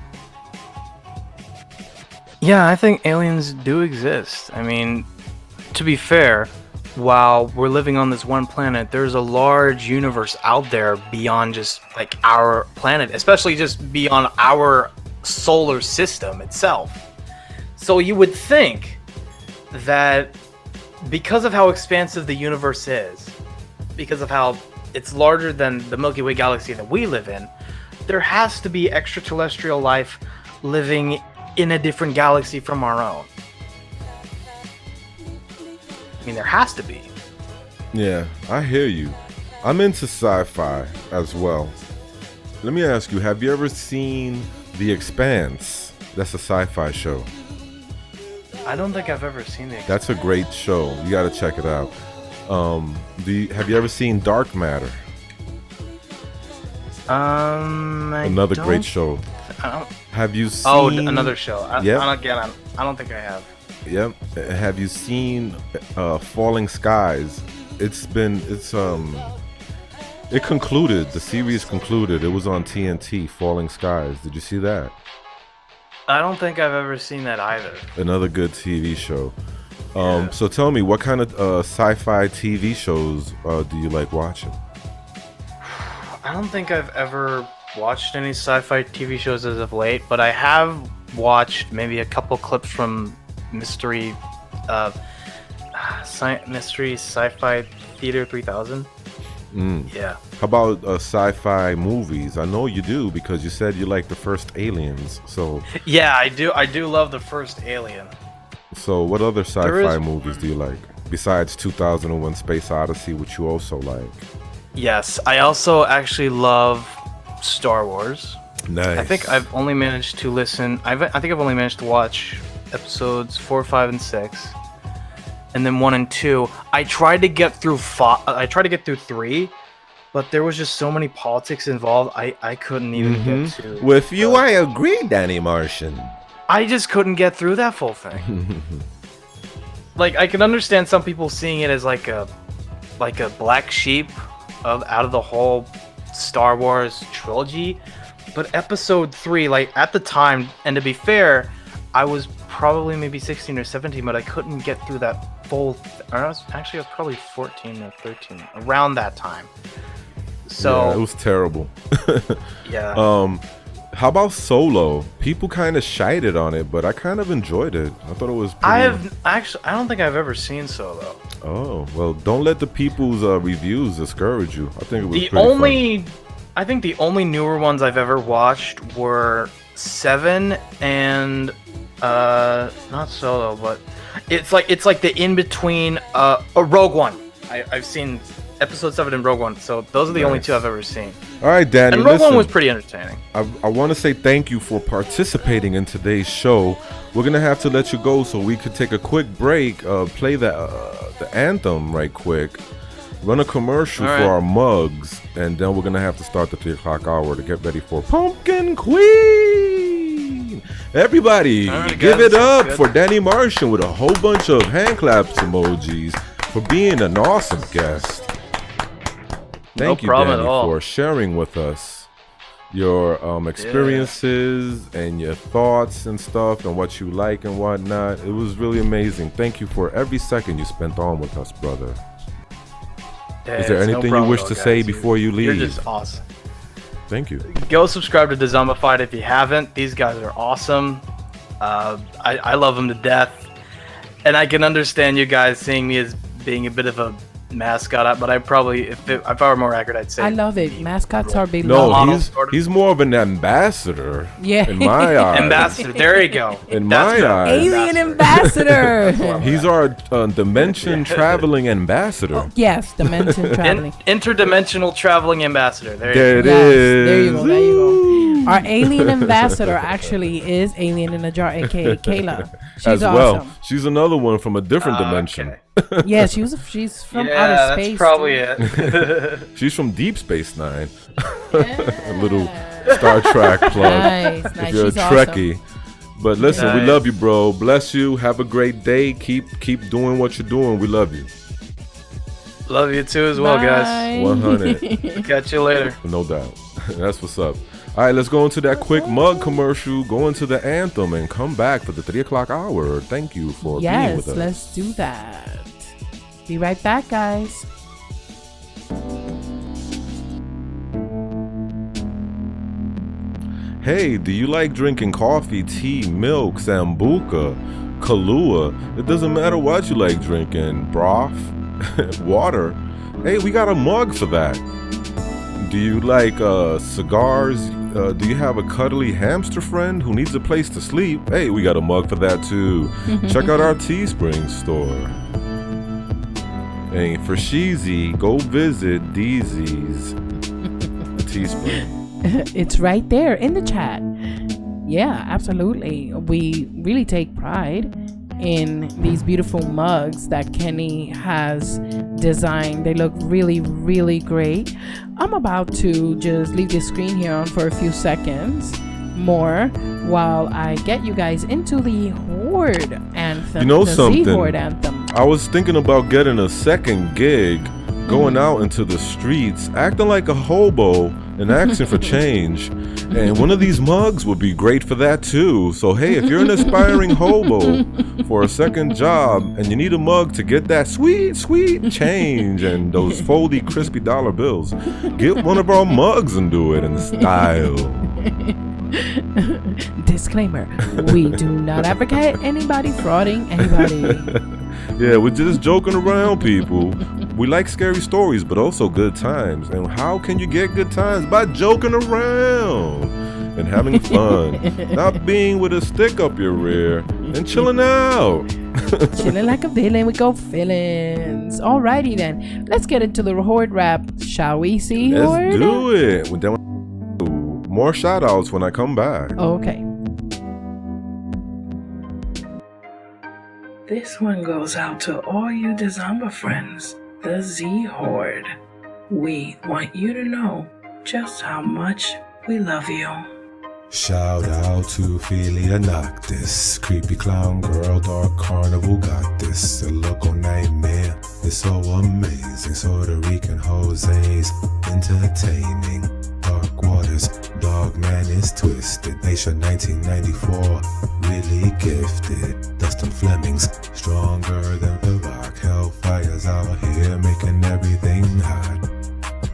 Yeah, I think aliens do exist. I mean, to be fair, while we're living on this one planet, there's a large universe out there beyond just like our planet, especially just beyond our solar system itself. So you would think that because of how expansive the universe is, because of how it's larger than the Milky Way galaxy that we live in, there has to be extraterrestrial life living in a different galaxy from our own. I mean, there has to be. Yeah, I hear you. I'm into sci-fi as well. Let me ask you, have you ever seen The Expanse? That's a sci-fi show. I don't think I've ever seen it. That's a great show. You got to check it out. Have you ever seen Dark Matter? Another great show. Have you seen? Oh, another show. Yep. I don't think I have. Yep. Have you seen Falling Skies? It concluded. The series concluded. It was on TNT. Falling Skies. Did you see that? I don't think I've ever seen that either. Another good TV show. Yeah. So tell me, what kind of sci-fi TV shows do you like watching? I don't think I've ever watched any sci-fi TV shows as of late, but I have watched maybe a couple clips from Mystery Sci-Fi Theater 3000. Yeah. How about sci-fi movies? I know you do because you said you like the first Aliens. So yeah, I do love the first Alien. So what other sci-fi movies do you like besides 2001: Space Odyssey, which you also like? Yes, I also actually love Star Wars. Nice. I think I've only managed to listen. I think I've only managed to watch episodes 4, 5, and 6, and then 1 and 2. I tried to get through 3, but there was just so many politics involved. I couldn't even get to. With you, I agree, Danny Martian. I just couldn't get through that full thing. Like, I can understand some people seeing it as like a black sheep out of the whole Star Wars trilogy, but episode 3, like at the time, and to be fair, I was probably maybe 16 or 17, but I couldn't get through that full I was probably 14 or 13 around that time. So yeah, it was terrible. Yeah. How about Solo? People kind of shited on it, but I kind of enjoyed it. I thought it was pretty... I don't think I've ever seen Solo. Oh, well, don't let the people's reviews discourage you. I think it was fun. I think the only newer ones I've ever watched were 7 and not Solo, but it's like the in between a Rogue One. I've seen episode 7 and Rogue One, so those are the only 2 I've ever seen. All right, Danny. And Rogue One was pretty entertaining. I want to say thank you for participating in today's show. We're gonna have to let you go so we could take a quick break, play the anthem right quick, run a commercial for our mugs, and then we're gonna have to start the 3 o'clock hour to get ready for Pumpkin Queen. Everybody, give it up for Danny Martian with a whole bunch of hand claps emojis for being an awesome guest. Thank you, Danny, for sharing with us your experiences and your thoughts and stuff and what you like and whatnot. It was really amazing. Thank you for every second you spent on with us, brother. Is there anything you wish to say before you leave? You're just awesome. Thank you. Go subscribe to Dezombified if you haven't. These guys are awesome. I love them to death. And I can understand you guys seeing me as being a bit of a mascot, but I probably, if I were more accurate, I'd say I love it. Mascots are big. No, he's more of an ambassador. Yeah, in my eyes. Ambassador. There you go. In my eyes, alien ambassador. He's our dimension traveling ambassador. Oh, yes, dimension traveling. Interdimensional traveling ambassador. There it is. There you go. There you go. Our alien ambassador actually is Alien in a Jar, aka Kayla. She's as awesome. Well. She's another one from a different dimension. Okay. Yeah, she's from outer space. That's probably it. She's from Deep Space Nine. A little Star Trek plug. Nice. If you're she's a Trekkie. Awesome. But listen, we love you, bro. Bless you. Have a great day. Keep doing what you're doing. We love you. Love you too as well, guys. 100. Catch you later. No doubt. That's what's up. All right, let's go into that quick mug commercial, go into the anthem, and come back for the 3 o'clock hour. Thank you for being with us. Yes, let's do that. Be right back, guys. Hey, do you like drinking coffee, tea, milk, sambuca, Kahlua? It doesn't matter what you like drinking. Broth, water. Hey, we got a mug for that. Do you like cigars? Do you have a cuddly hamster friend who needs a place to sleep? Hey, we got a mug for that too. Check out our Teespring store. And for Sheezy, go visit Deezy's Teespring. It's right there in the chat. Yeah, absolutely. We really take pride in these beautiful mugs that Kenny has designed. They look really, really great. I'm about to just leave the screen here on for a few seconds more while I get you guys into the Horde anthem. You know the something? Z-Horde anthem. I was thinking about getting a second gig, going out into the streets, acting like a hobo and asking for change. And one of these mugs would be great for that too. So hey, if you're an aspiring hobo for a second job and you need a mug to get that sweet, sweet change and those foldy, crispy dollar bills, get one of our mugs and do it in style. Disclaimer, we do not advocate anybody frauding anybody. Yeah, we're just joking around, people. We like scary stories, but also good times. And how can you get good times? By joking around and having fun. Not being with a stick up your rear and chilling out. Chilling like a villain with gold feelings. Alrighty then. Let's get into the Horde rap, shall we see, Horde? Let's do it. We're done. More shout outs when I come back. Okay. This one goes out to all you Dezombified friends, the Z-Horde. We want you to know just how much we love you. Shout out to Ophelia Noctis, creepy clown girl, dark carnival got this. A local nightmare, it's so amazing. Puerto Rican Jose's entertaining. Dark waters, dog man is twisted. Nation 1994, really gifted. Dustin Flemings, stronger than the rock. Hellfire's out here making everything hot.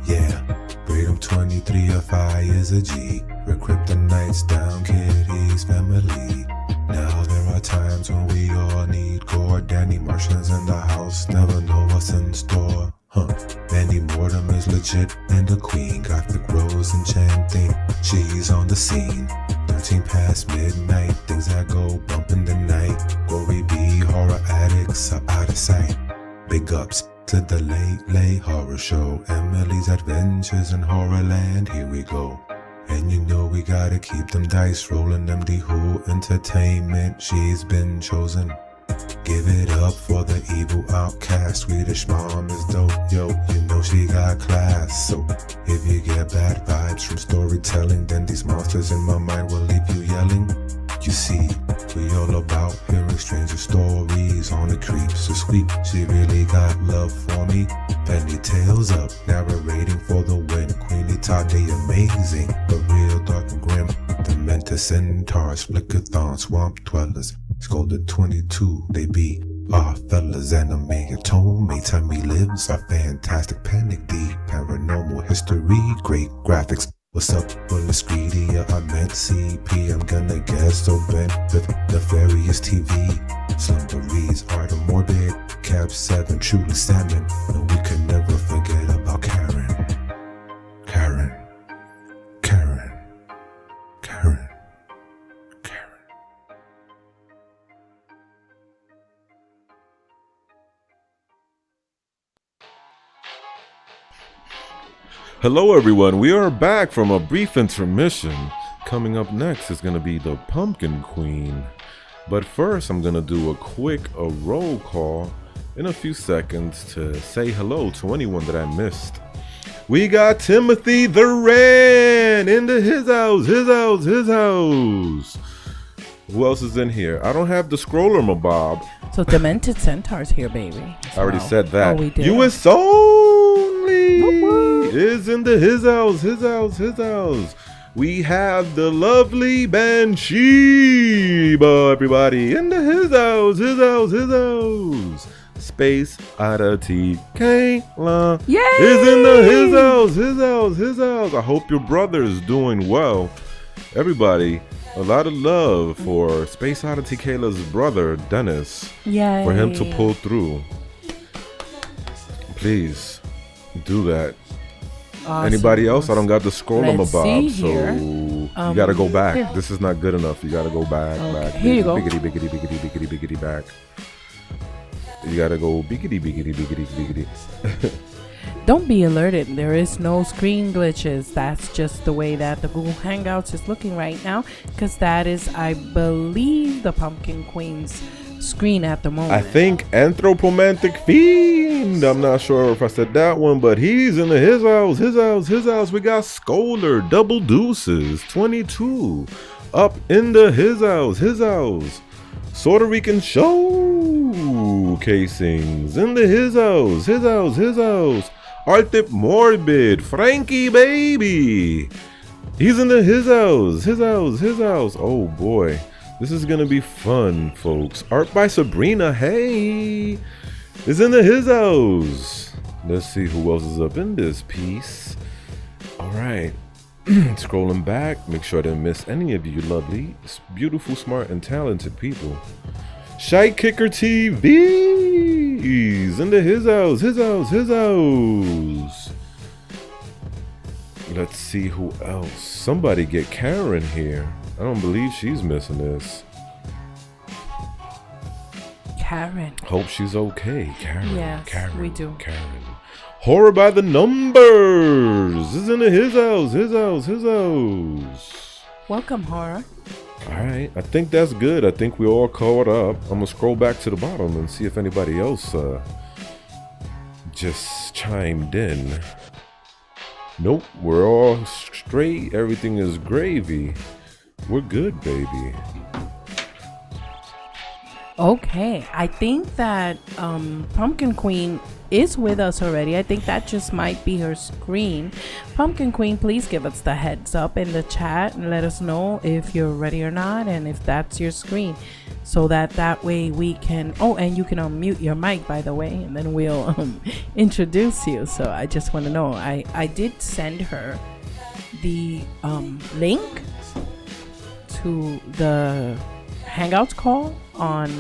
Yeah. Freedom 23 of fire's a G. We're kryptonites down Kitty's family. Now there are times when we all need gore. Danny Martian's in the house, never know what's in store. Mandy Mortem is legit and a queen. Gothic Rose enchanting, she's on the scene. 13 past midnight, things that go bump in the night. Gory B, horror addicts are out of sight. Big ups to the late horror show. Emily's Adventures in Horrorland, here we go. And you know we gotta keep them dice rolling. MD Who Entertainment, she's been chosen. Give it up for the evil outcast. Swedish mom is dope, yo, you know she got class. So if you get bad vibes from storytelling, then these monsters in my mind will leave you yelling. You see, we all about hearing stranger stories on the creeps. So sweet, she really got love for me. Penny tails up, narrating for the win. Queenie Tade amazing, but real dark and grim. Dementor centaurs, flickathon, swamp dwellers. Scolded 22, they be our fellas. Anime Atome, time he lives. Our fantastic panic, deep paranormal history, great graphics. What's up, Bullis Greedy? I meant CP. I'm gonna guess so bent with nefarious TV. Slumberies are the morbid. Cap 7, truly salmon. And we can never forget about Karen. Karen. Karen. Karen. Karen. Hello everyone, we are back from a brief intermission. Coming up next is going to be the Pumpkin Queen. But first I'm going to do a quick roll call in a few seconds to say hello to anyone that I missed. We got Timothy the Ran into his house. Who else is in here? I don't have the scroller, my Bob. So Demented Centaur's here, baby. I already said that. Oh, we did. US only is in his house. We have the lovely Banshee, everybody, in his house. Space Oddity Kayla Yay! is in the his house. I hope your brother is doing well. Everybody, a lot of love for Space Oddity Kayla's brother, Dennis. Yay. For him to pull through. Please do that. Awesome. Anybody else? I don't got the scroll on my Let's bob, see so here. you gotta go back. Here. This is not good enough. You gotta go back. Here you go. Biggity back. You gotta go biggity. Don't be alerted. There is no screen glitches. That's just the way that the Google Hangouts is looking right now, because that is, I believe, the Pumpkin Queen's screen at the moment. I think Anthropomantic Fiend. I'm not sure if I said that one, but he's in the his house. We got Scholar, Double Deuces, 22, up in the his house. Puerto Rican show casings in the his house. Artip Morbid, Frankie Baby. He's in the his house. Oh boy. This is gonna be fun, folks. Art by Sabrina, hey, is in the his house. Let's see who else is up in this piece. All right, scrolling back, make sure I didn't miss any of you lovely, beautiful, smart, and talented people. Shy Kicker TV is in the his house. Let's see who else. Somebody get Karen here. I don't believe she's missing this. Karen. Hope she's okay. Karen. Yes, Karen, we do. Karen. Horror by the Numbers is in the his house. Welcome, Horror. Alright, I think that's good. I think we all caught up. I'm gonna scroll back to the bottom and see if anybody else just chimed in. Nope, we're all straight. Everything is gravy. We're good, baby. Okay, I think that Pumpkin Queen is with us already. I think that just might be her screen. Pumpkin Queen, please give us the heads up in the chat and let us know if you're ready or not, and if that's your screen, so that way we can, oh, and you can unmute your mic, by the way, and then we'll introduce you. So I just want to know, I did send her the link to the Hangouts call on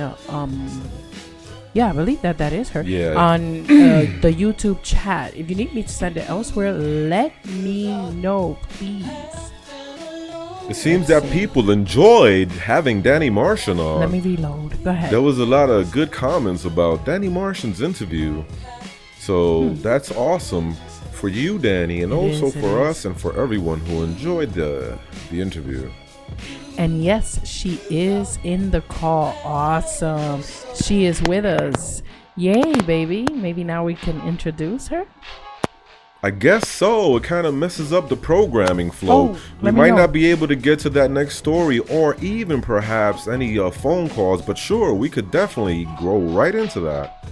yeah, I believe that is her. Yeah. On the YouTube chat. If you need me to send it elsewhere, let me know, please. It seems that people enjoyed having Danny Martian on. Let me reload. Go ahead. There was a lot of good comments about Danny Martian's interview. So that's awesome for you, Danny, and also for us and for everyone who enjoyed the interview. And yes, she is in the call. Awesome. She is with us. Yay, baby. Maybe now we can introduce her. I guess so. It kind of messes up the programming flow. We might not be able to get to that next story or even perhaps any phone calls, but sure, we could definitely grow right into that.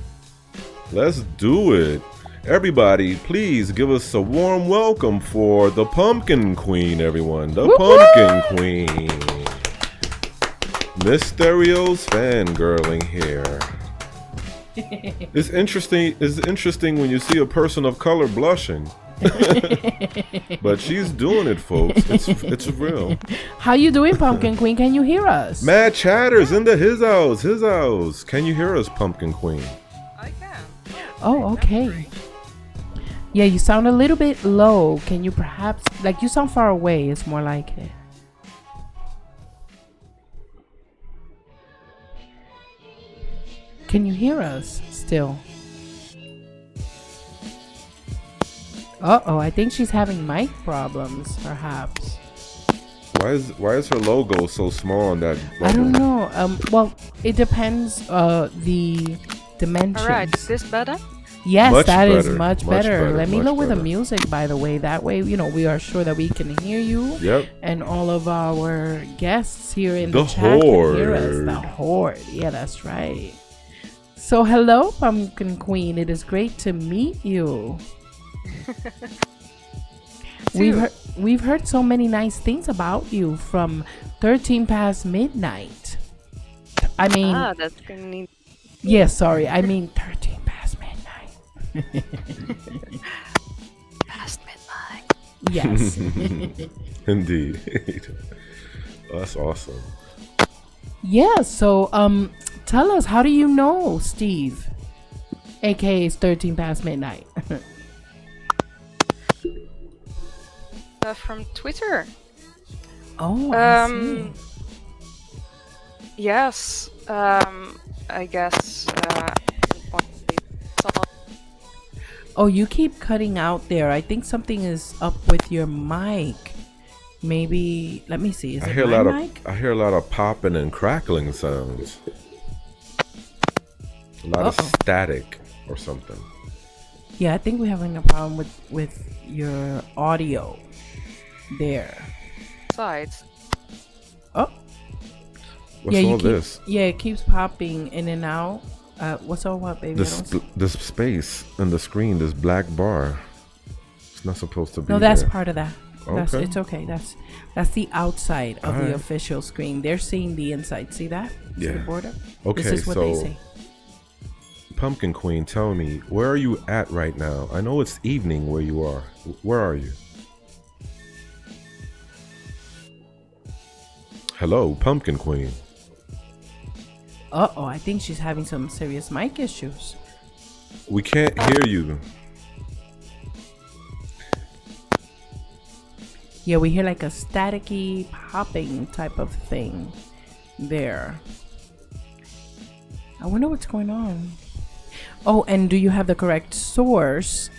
Let's do it. Everybody, please give us a warm welcome for the Pumpkin Queen, everyone. The Pumpkin Queen. Mysterio's fangirling here. It's interesting when you see a person of color blushing. But she's doing it, folks. It's real. How you doing, Pumpkin Queen? Can you hear us? Mad Chatter's in the his house. Can you hear us, Pumpkin Queen? I can. Oh, okay. Yeah, you sound a little bit low. Can you perhaps, like, you sound far away, it's more like it. Can you hear us still? Uh-oh, I think she's having mic problems, perhaps. Why is her logo so small on that bubble? I don't know. Well, it depends the dimensions. Alright, is this better? Yes, Much that is better, much much better. better, Let me much know with the better. music, by the way. That way, you know, we are sure that we can hear you. Yep. And all of our guests here in The the chat can hear us. Horde. The Horde. Yeah, that's right. So, hello, Pumpkin Queen. It is great to meet you. We've heard so many nice things about you from 13 Past Midnight. I mean, That's gonna need. yeah, sorry. I mean 13 Past midnight. Yes. Indeed. That's awesome. Yeah, so tell us, how do you know Steve? AKA it's 13 past midnight. From Twitter. Oh, I see. Yes. I guess. Oh, you keep cutting out there. I think something is up with your mic. Maybe, let me see. Is it my mic? I hear a lot of popping and crackling sounds. A lot of static or something. Yeah, I think we're having a problem with your audio there. Sides. Oh. What's all this? Yeah, it keeps popping in and out. What's all what, baby? This space in the screen, this black bar. It's not supposed to be. No, that's there. part of that. Okay. It's okay. That's the outside of the official screen. They're seeing the inside. See that? See the border? Okay, this is what they say. Pumpkin Queen, tell me, where are you at right now? I know it's evening where you are. Where are you? Hello, Pumpkin Queen. I think she's having some serious mic issues. We can't hear you. Yeah, we hear like a staticky popping type of thing there. I wonder what's going on. Oh, and do you have the correct source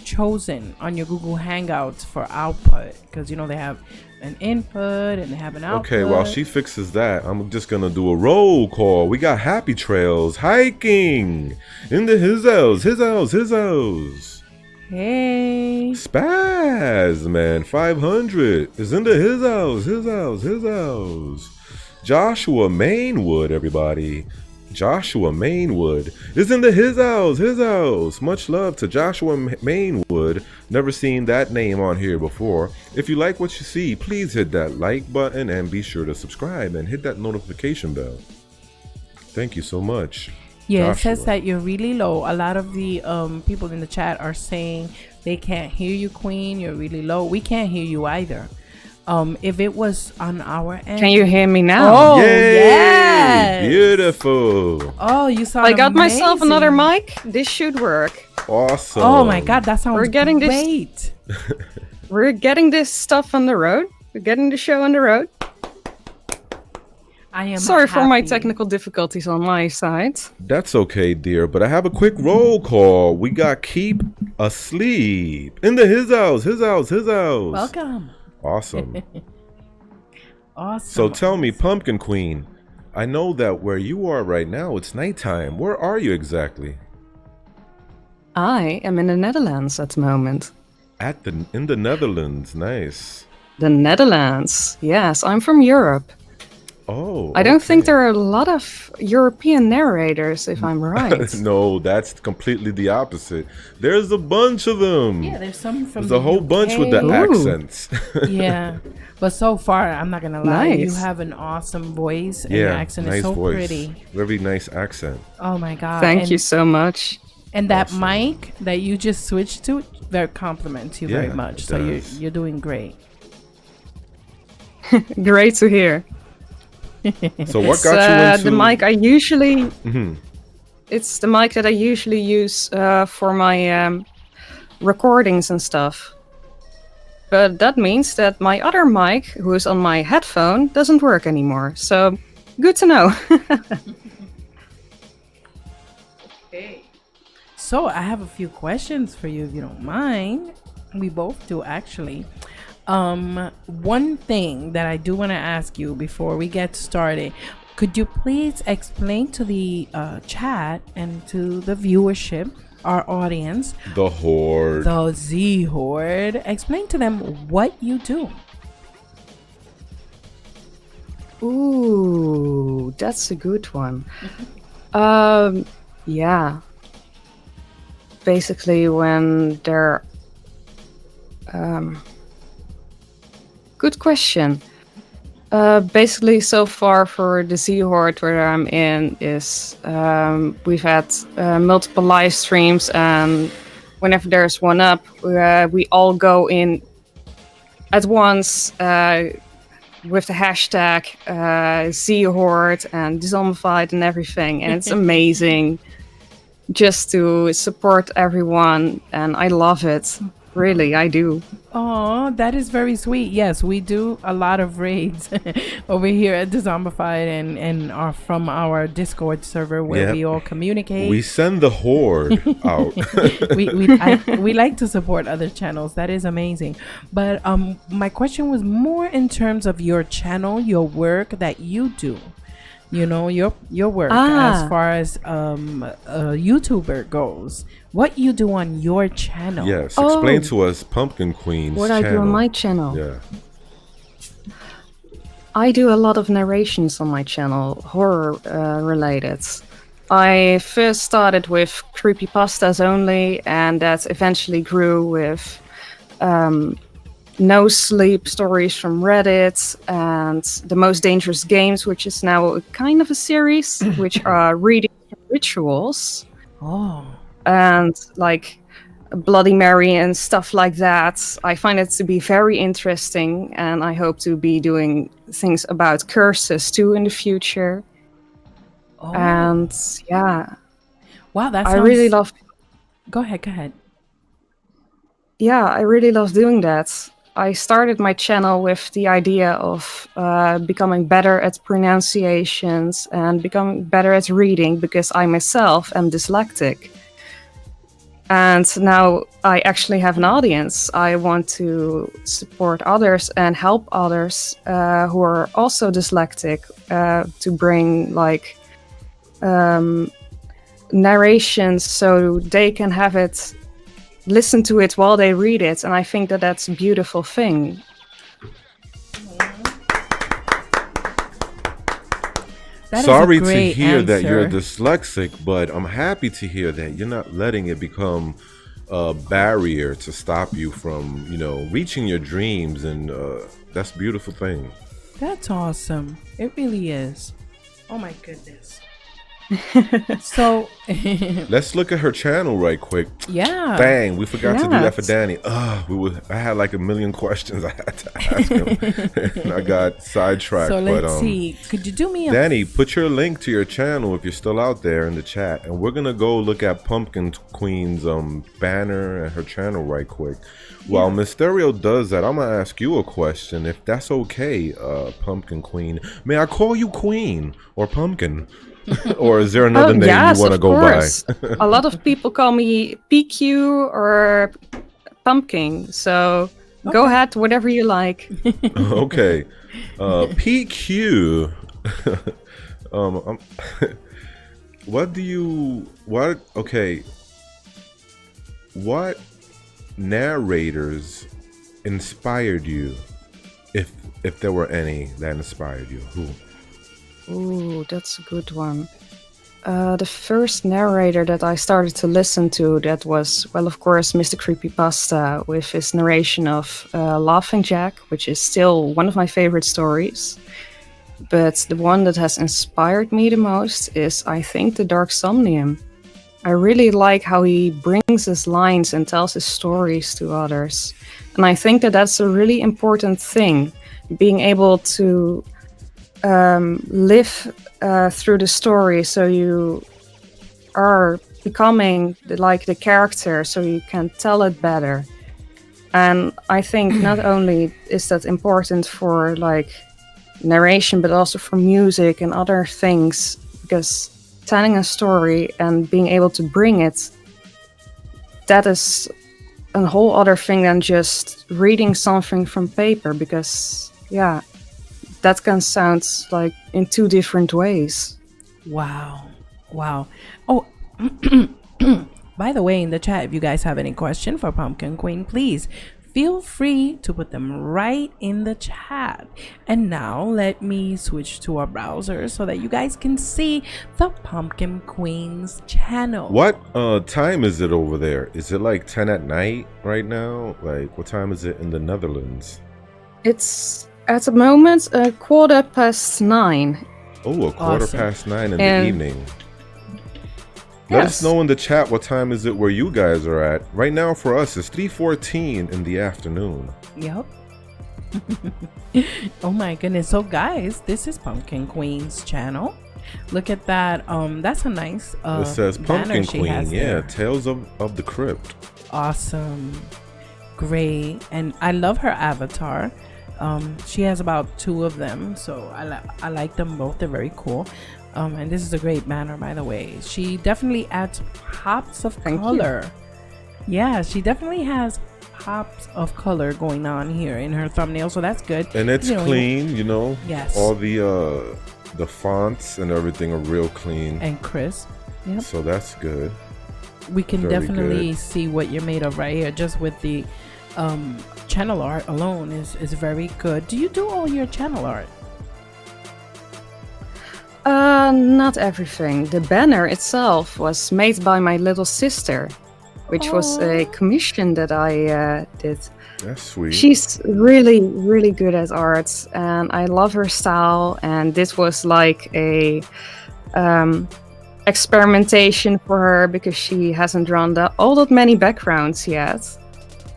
chosen on your Google Hangouts for output? Because, they have an input and they have an output. Okay, while she fixes that, I'm just going to do a roll call. We got Happy Trails hiking in the his house. Hey. Spaz, man, 500 is in the his house. Joshua Mainwood, everybody. Joshua Mainwood is in the his house. Much love to Joshua Mainwood. Never seen that name on here before. If you like what you see, please hit that like button and be sure to subscribe and hit that notification bell. Thank you so much. Yeah, Joshua. It says that you're really low. A lot of the people in the chat are saying they can't hear you, Queen. You're really low. We can't hear you either. If it was on our end. Can you hear me now? Oh, Yay! yes. Beautiful. Oh, you saw I got myself another mic. This should work. Awesome. Oh my God, that sounds great. We're getting this stuff on the road. We're getting the show on the road. I am sorry for my happy. Technical difficulties on my side. That's okay, dear, but I have a quick roll call. We got Keep Asleep in the his house. Welcome. Awesome. Awesome. So tell me, Pumpkin Queen, I know that where you are right now, it's nighttime. Where are you exactly? I am in the Netherlands at the moment. In the Netherlands. Nice. The Netherlands. Yes, I'm from Europe. Oh, I don't think there are a lot of European narrators, if I'm right. No, that's completely the opposite. There's a bunch of them. Yeah, there's some from There's a whole bunch with the accents. Yeah, but so far, I'm not gonna lie, Nice. you have an awesome voice, and your accent nice is so voice. pretty. Very nice accent. Oh my God! Thank you so much. And that mic that you just switched to, very compliments you very much. So you're doing great. Great to hear. So what got you into the mic I usually? It's the mic that I usually use for my recordings and stuff. But that means that my other mic, who is on my headphone, doesn't work anymore. So good to know. Okay. So I have a few questions for you, if you don't mind. We both do, actually. One thing that I do want to ask you before we get started, could you please explain to the chat and to the viewership, our audience, the Horde, the Z Horde, explain to them what you do? Ooh, that's a good one. Yeah. Basically, when there... Good question. Basically, so far for the Z Horde where I'm in is we've had multiple live streams, and whenever there's one up, we all go in at once with the hashtag Z Horde and Dezombified and everything, and it's amazing just to support everyone, and I love it. Really, I do. Oh, that is very sweet. Yes, we do a lot of raids over here at the Zombified and are from our Discord server where we all communicate. We send the horde out. we like to support other channels. That is amazing. But my question was more in terms of your channel, your work that you do. You know, your work as far as a YouTuber goes. What you do on your channel. Yes, explain to us Pumpkin Queen's what channel. I do on my channel. Yeah. I do a lot of narrations on my channel, horror related. I first started with creepypastas only, and that eventually grew with no sleep stories from Reddit and the most dangerous games, which is now kind of a series, which are reading rituals. Oh. And like Bloody Mary and stuff like that. I find it to be very interesting, and I hope to be doing things about curses too in the future. Oh. And yeah. Wow, that I sounds... really love... Go ahead. Yeah, I really love doing that. I started my channel with the idea of becoming better at pronunciations and becoming better at reading, because I myself am dyslexic. And now I actually have an audience. I want to support others and help others who are also dyslexic to bring like narrations so they can have it, listen to it while they read it. And I think that that's a beautiful thing. Sorry to hear that you're dyslexic, but I'm happy to hear that you're not letting it become a barrier to stop you from, you know, reaching your dreams, and that's a beautiful thing. That's awesome. It really is. Oh my goodness. So let's look at her channel right quick. Yeah. Dang, we forgot to do that for Danny. I had like a million questions I had to ask him. And I got sidetracked. So let's see. Could you do me a... Danny, put your link to your channel if you're still out there in the chat, and we're gonna go look at Pumpkin Queen's banner and her channel right quick. While Mysterio does that, I'm gonna ask you a question, if that's okay, Pumpkin Queen. May I call you Queen or Pumpkin? Or is there another name you want to go by? A lot of people call me PQ or Pumpkin, so go ahead, whatever you like. Okay. PQ. What narrators inspired you, if there were any that inspired you? Who? Ooh, that's a good one. The first narrator that I started to listen to, that was, well, of course, Mr. Creepypasta with his narration of Laughing Jack, which is still one of my favorite stories. But the one that has inspired me the most is, I think, the Dark Somnium. I really like how he brings his lines and tells his stories to others. And I think that that's a really important thing, being able to live through the story, so you are becoming the character, so you can tell it better. And I think not only is that important for like narration, but also for music and other things, because telling a story and being able to bring it, that is a whole other thing than just reading something from paper, because yeah, that can sound like in two different ways. Wow. Oh, by the way, in the chat, if you guys have any question for Pumpkin Queen, please feel free to put them right in the chat. And now let me switch to our browser so that you guys can see the Pumpkin Queen's channel. What time is it over there? Is it like 10 at night right now? Like, what time is it in the Netherlands? It's At the moment, 9:15. Oh, a quarter Awesome. past 9 in And- the evening. Let us Yes. know in the chat what time is it where you guys are at. Right now for us it's 3:14 in the afternoon. Yep. Oh my goodness. So guys, this is Pumpkin Queen's channel. Look at that. That's a nice It says banner Pumpkin she Queen. has Yeah, there. Tales of the Crypt. Awesome. Great. And I love her avatar. She has about 2 of them, so I like them both. They're very cool. And this is a great banner, by the way. She definitely adds pops of Thank you. color. Yeah, she definitely has pops of color going on here in her thumbnail, so that's good. And it's You know, clean, you know. Yes. All the fonts and everything are real clean. And crisp. Yep. So that's good. We can Very definitely good. see what you're made of right here, just with the channel art alone is very good. Do you do all your channel art? Not everything. The banner itself was made by my little sister, which was a commission that I did. That's sweet. She's really, really good at art, and I love her style. And this was like a experimentation for her because she hasn't drawn all that many backgrounds yet.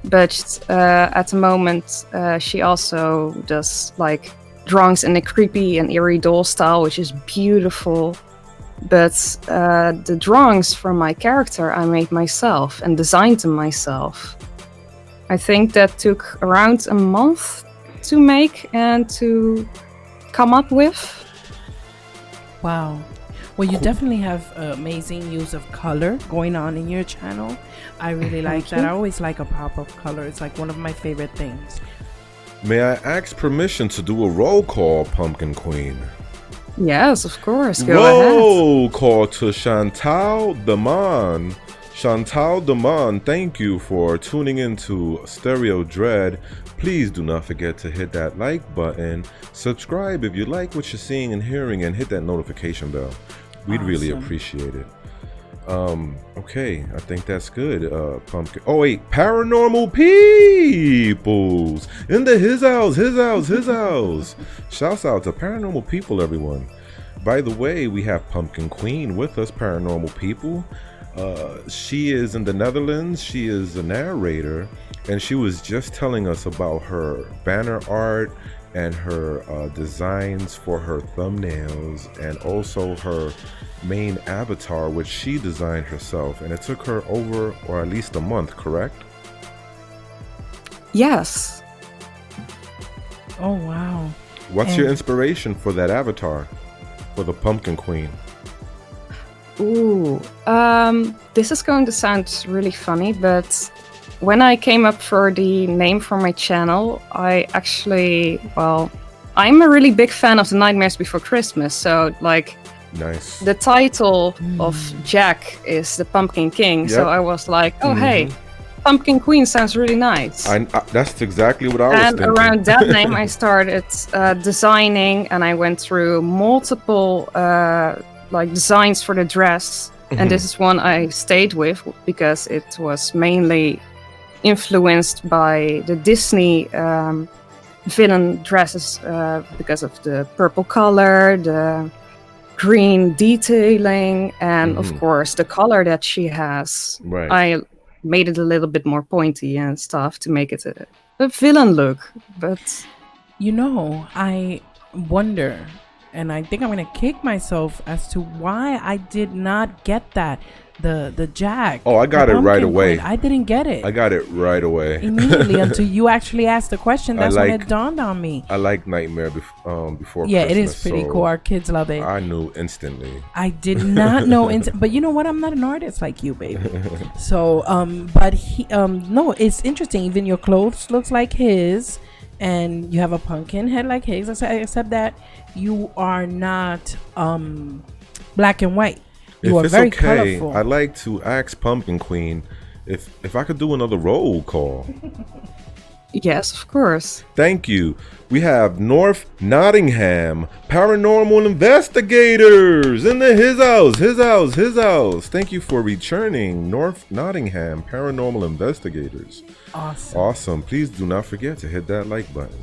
But at the moment, she also does like drawings in a creepy and eerie doll style, which is beautiful. But the drawings from my character I made myself and designed them myself. I think that took around a month to make and to come up with. Wow. Well, you definitely have amazing use of color going on in your channel. I really like that. you. I always like a pop of color. It's like one of my favorite things. May I ask permission to do a roll call, Pumpkin Queen? Yes, of course. Go ahead. Roll call to Chantal Daman. Chantal Daman, thank you for tuning into Stereo Dread. Please do not forget to hit that like button, subscribe if you like what you're seeing and hearing, and hit that notification bell. We'd really Awesome. appreciate it. Okay, I think that's good. Pumpkin. Oh wait, paranormal peoples in the his house. Shouts out to paranormal people, everyone. By the way, we have Pumpkin Queen with us, paranormal people. She is in the Netherlands. She is a narrator, and she was just telling us about her banner art and her designs for her thumbnails, and also her main avatar, which she designed herself, and it took her over, or at least a month, correct? Yes. Oh, wow. What's your And- inspiration for that avatar, for the Pumpkin Queen? Ooh. This is going to sound really funny, but when I came up for the name for my channel, I actually, well, I'm a really big fan of The Nightmares Before Christmas, so like Nice. the title of Jack is the Pumpkin King, so Yep. I was like, oh hey, Pumpkin Queen sounds really nice. That's exactly what I was And thinking. around that name, I started designing, and I went through multiple like designs for the dress. And this is one I stayed with because it was mainly influenced by the Disney villain dresses because of the purple color, the green detailing, and of course the color that she has. Right. I made it a little bit more pointy and stuff to make it a villain look. But You know, I wonder, and I think I'm gonna kick myself as to why I did not get that. The Jack. Oh, I got the it right Pumpkin away. Queen. I didn't get it. I got it right away. Immediately until you actually asked the question. I That's when like- it dawned on me. I like Nightmare Before Yeah, Christmas. it is pretty so cool. Our kids love it. I knew instantly. I did not know, but you know what? I'm not an artist like you, baby. So, but he, no, it's interesting. Even your clothes looks like his, and you have a pumpkin head like his. Except that you are not black and white. You If are it's very okay, colorful. I'd like to ask Pumpkin Queen if I could do another roll call. yes, of course. Thank you. We have North Nottingham Paranormal Investigators in the his house. Thank you for returning, North Nottingham Paranormal Investigators. Awesome. Awesome. Please do not forget to hit that like button.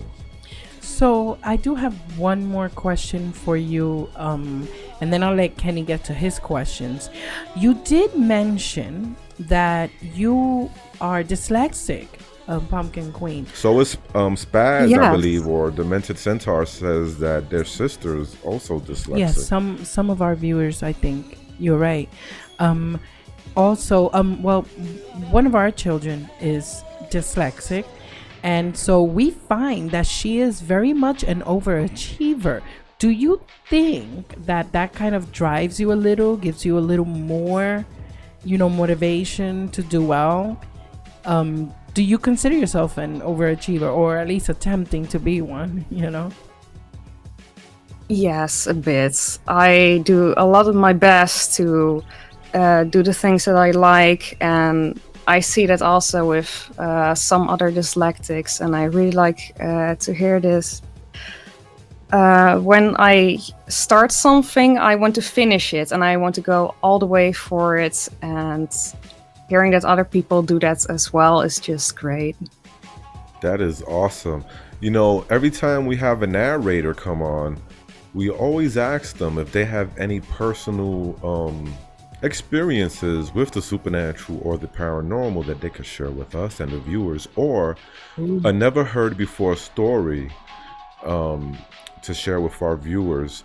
So I do have one more question for you, and then I'll let Kenny get to his questions. You did mention that you are dyslexic, Pumpkin Queen. So it's Spaz, I Yes. believe, or Demented Centaur says that their sister's also dyslexic. Yes, some of our viewers, I think you're right. Also, well, one of our children is dyslexic, and so we find that she is very much an overachiever. Do you think that that kind of drives you a little, gives you a little more, motivation to do well? Do you consider yourself an overachiever, or at least attempting to be one, Yes, a bit. I do a lot of my best to do the things that I like, and I see that also with some other dyslexics, and I really like to hear this. When I start something, I want to finish it, and I want to go all the way for it, and hearing that other people do that as well is just great. That is awesome. Every time we have a narrator come on, we always ask them if they have any personal experiences with the supernatural or the paranormal that they could share with us and the viewers, or a never heard before story to share with our viewers.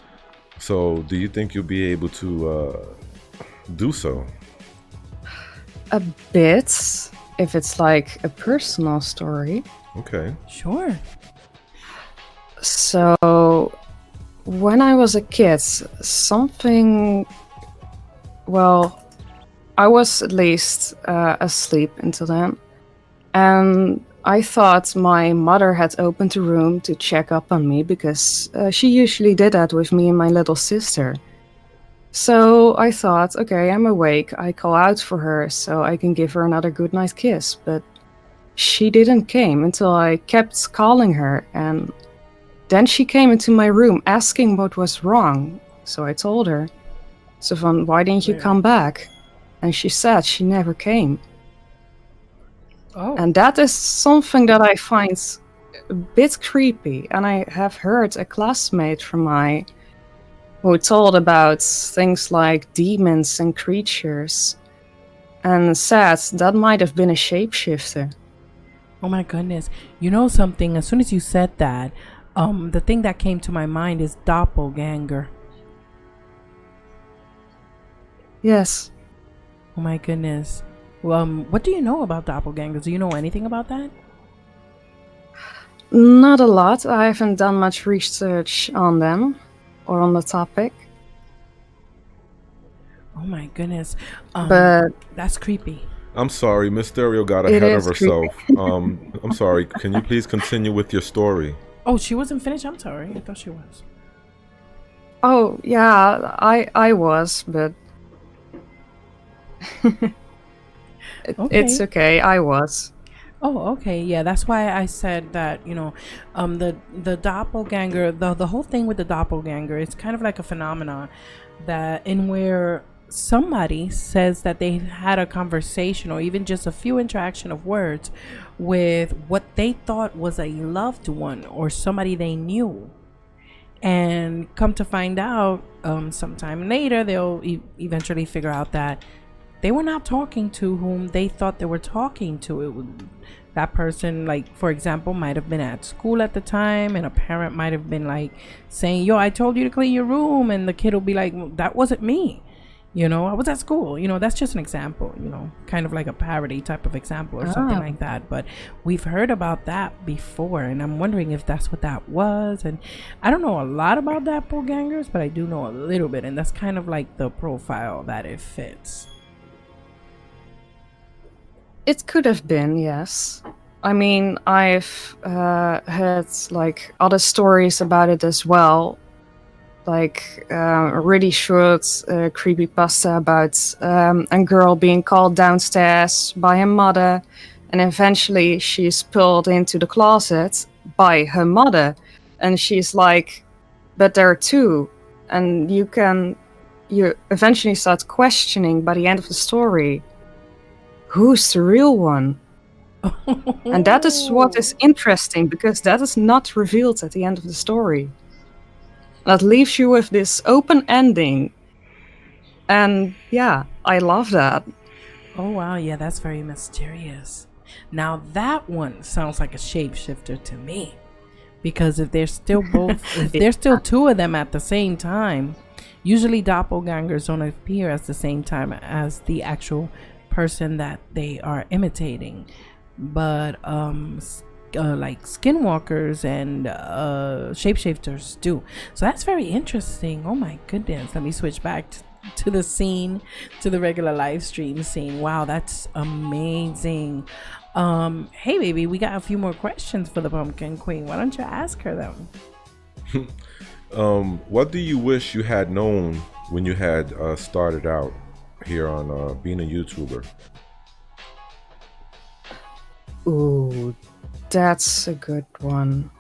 So do you think you'll be able to do so? A bit, if it's like a personal story. Okay. Sure. So, when I was a kid, I was at least asleep until then. And I thought my mother had opened the room to check up on me, because she usually did that with me and my little sister. So I thought, okay, I'm awake. I call out for her so I can give her another good night kiss. But she didn't came until I kept calling her, and then she came into my room asking what was wrong. So I told her, so why didn't you come back? And she said she never came. Oh. And that is something that I find a bit creepy. And I have heard a classmate from mine who told about things like demons and creatures, and said that might have been a shapeshifter. Oh my goodness. You know something? As soon as you said that, the thing that came to my mind is doppelganger. Yes. Oh my goodness. What do you know about doppelgangers? Do you know anything about that? Not a lot. I haven't done much research on them or on the topic. Oh my goodness. But that's creepy. I'm sorry, Miss Stereo got It ahead of is herself. I'm sorry. Can you please continue with your story? Oh, she wasn't finished? I'm sorry. I thought she was. oh yeah, I was, but it's okay. I was. Oh, okay. Yeah, that's why I said that, the doppelganger, the whole thing with the doppelganger, it's kind of like a phenomenon that in where somebody says that they had a conversation or even just a few interaction of words with what they thought was a loved one or somebody they knew, and come to find out sometime later they'll eventually figure out that they were not talking to whom they thought they were talking to. That person, like, for example, might have been at school at the time, and a parent might have been like saying, yo, I told you to clean your room, and the kid will be like, well, that wasn't me, I was at school. That's just an example, kind of like a parody type of example or something like that. But we've heard about that before, and I'm wondering if that's what that was. And I don't know a lot about doppelgangers, but I do know a little bit, and that's kind of like the profile that it fits. It could have been, yes. I mean, I've had like other stories about it as well, like a really short creepypasta about a girl being called downstairs by her mother, and eventually she's pulled into the closet by her mother, and she's like, but there are two, and you eventually start questioning by the end of the story, who's the real one? And that is what is interesting, because that is not revealed at the end of the story. That leaves you with this open ending. And yeah, I love that. Oh wow, yeah, that's very mysterious. Now that one sounds like a shapeshifter to me. Because if there's still there's still two of them at the same time, usually doppelgangers don't appear at the same time as the actual person that they are imitating. But like skinwalkers and shapeshifters do. So that's very interesting. Oh my goodness. Let me switch back to the scene, to the regular live stream scene. Wow, that's amazing. Hey baby, we got a few more questions for the Pumpkin Queen. Why don't you ask her them? What do you wish you had known when you had started out here on being a YouTuber? Ooh, that's a good one.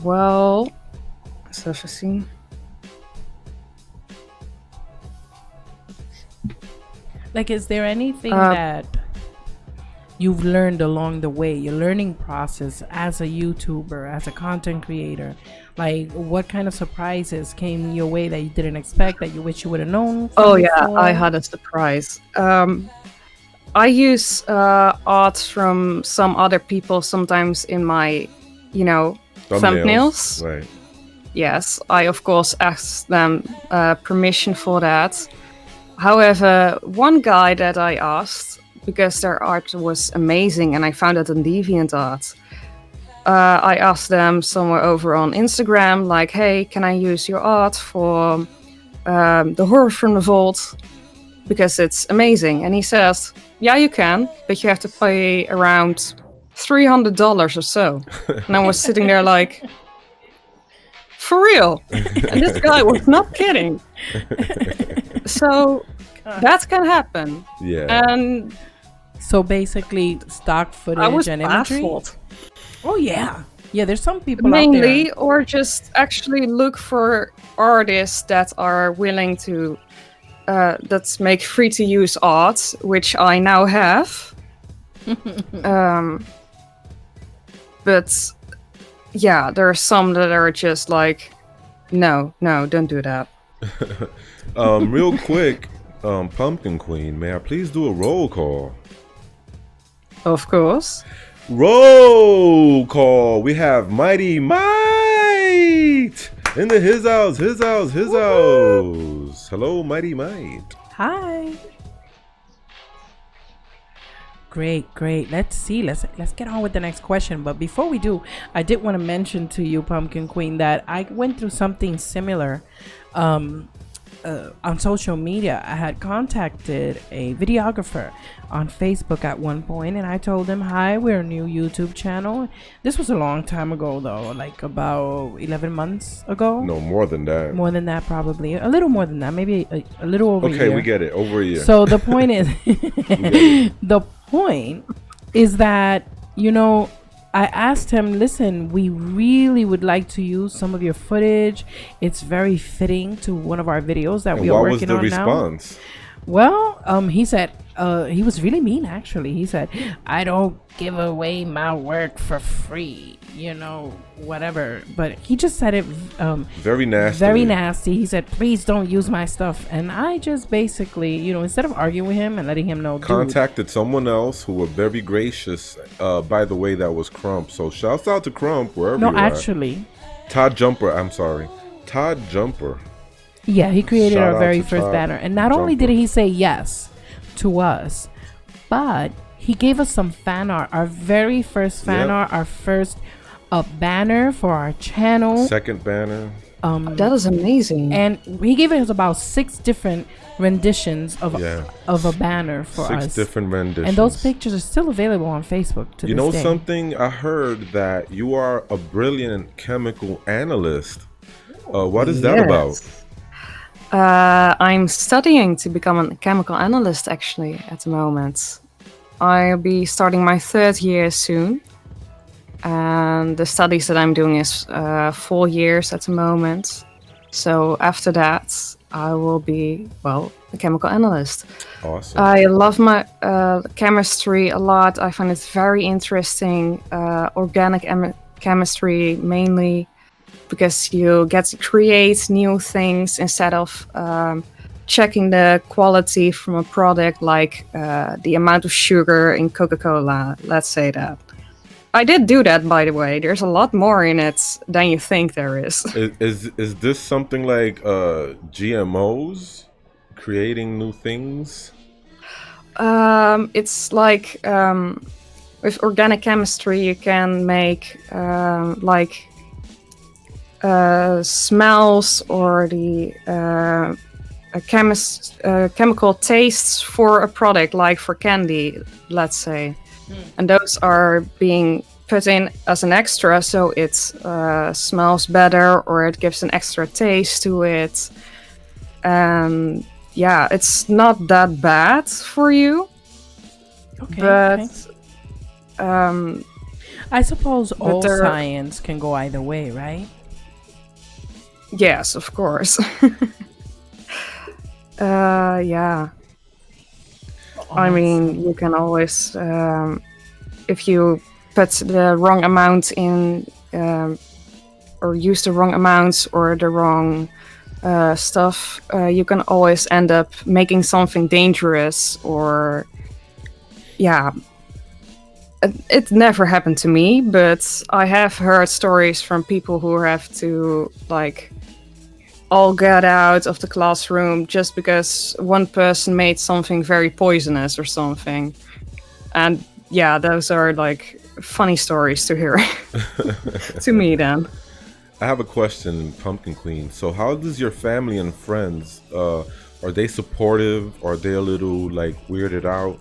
Well, let's have a scene. Like, is there anything that you've learned along the way, your learning process as a YouTuber, as a content creator? Like, what kind of surprises came your way that you didn't expect, that you wish you would have known? Oh yeah, I had a surprise. I use art from some other people sometimes in my, thumbnails. Right. Yes, I of course asked them permission for that. However, one guy that I asked, because their art was amazing and I found it on DeviantArt, I asked them somewhere over on Instagram, like, hey, can I use your art for the Horror from the Vault? Because it's amazing. And he says, yeah, you can, but you have to pay around $300 or so. And I was sitting there like, for real? And this guy was not kidding. So that can happen. Yeah. And so basically stock footage I was and imagery. baffled. Oh yeah. Yeah, there's some people Mainly, out there. or just actually look for artists that are willing to that make free to use art, which I now have. But yeah, there are some that are just like, no, don't do that. Real quick, Pumpkin Queen, may I please do a roll call? Of course. Roll call. We have Mighty Might in the his house. Hello, Mighty Might. Hi. Great. Let's see. Let's get on with the next question. But before we do, I did want to mention to you, Pumpkin Queen, that I went through something similar. On social media, I had contacted a videographer on Facebook at one point, and I told him, hi, we're a new YouTube channel. This was a long time ago though, like about 11 months ago. No, more than that. More than that, probably. A little more than that, maybe a little over a year. Okay, we get it. Over a year. So the point is, the point is that, I asked him, listen, we really would like to use some of your footage. It's very fitting to one of our videos that we are working on now. What was the response? Well, he said, he was really mean, actually. He said, I don't give away my work for free, whatever. But he just said it very nasty. Very nasty. He said, please don't use my stuff. And I just basically, instead of arguing with him and letting him know, contacted someone else who were very gracious. By the way, that was Crump. So shouts out to Crump, wherever you are. No, actually. Todd Jumper. Yeah, he created Shout our out very to first Todd banner. And not only Jumper. did he say yes to us, but he gave us some fan art. Our very first fan art, our first banner for our channel. Second banner. That is amazing. And he gave us about 6 different renditions of a banner for us. 6 different renditions. And those pictures are still available on Facebook to this day. Something? I heard that you are a brilliant chemical analyst. What is that about? I'm studying to become a chemical analyst, actually, at the moment. I'll be starting my 3rd year soon. And the studies that I'm doing is 4 years at the moment. So after that, I will be, well, a chemical analyst. Awesome. I love my chemistry a lot. I find it very interesting. Organic chemistry mainly because you get to create new things instead of checking the quality from a product, like the amount of sugar in Coca-Cola. Let's say that. I did do that, by the way. There's a lot more in it than you think there is. Is this something like GMOs, creating new things? It's like with organic chemistry, you can make like smells or the chemical tastes for a product, like for candy, let's say. And those are being put in as an extra, so it smells better or it gives an extra taste to it. Yeah, it's not that bad for you. Okay. But I suppose all there- science can go either way, right? yes, of course. Yeah. I mean, you can always, if you put the wrong amount in, or use the wrong amounts or the wrong stuff, you can always end up making something dangerous. Or, yeah, it never happened to me, but I have heard stories from people who have to, like, all get out of the classroom just because one person made something very poisonous or something. And yeah, those are like funny stories to hear to me then. I have a question, Pumpkin Queen. So how does your family and friends, are they supportive? Are they a little like weirded out?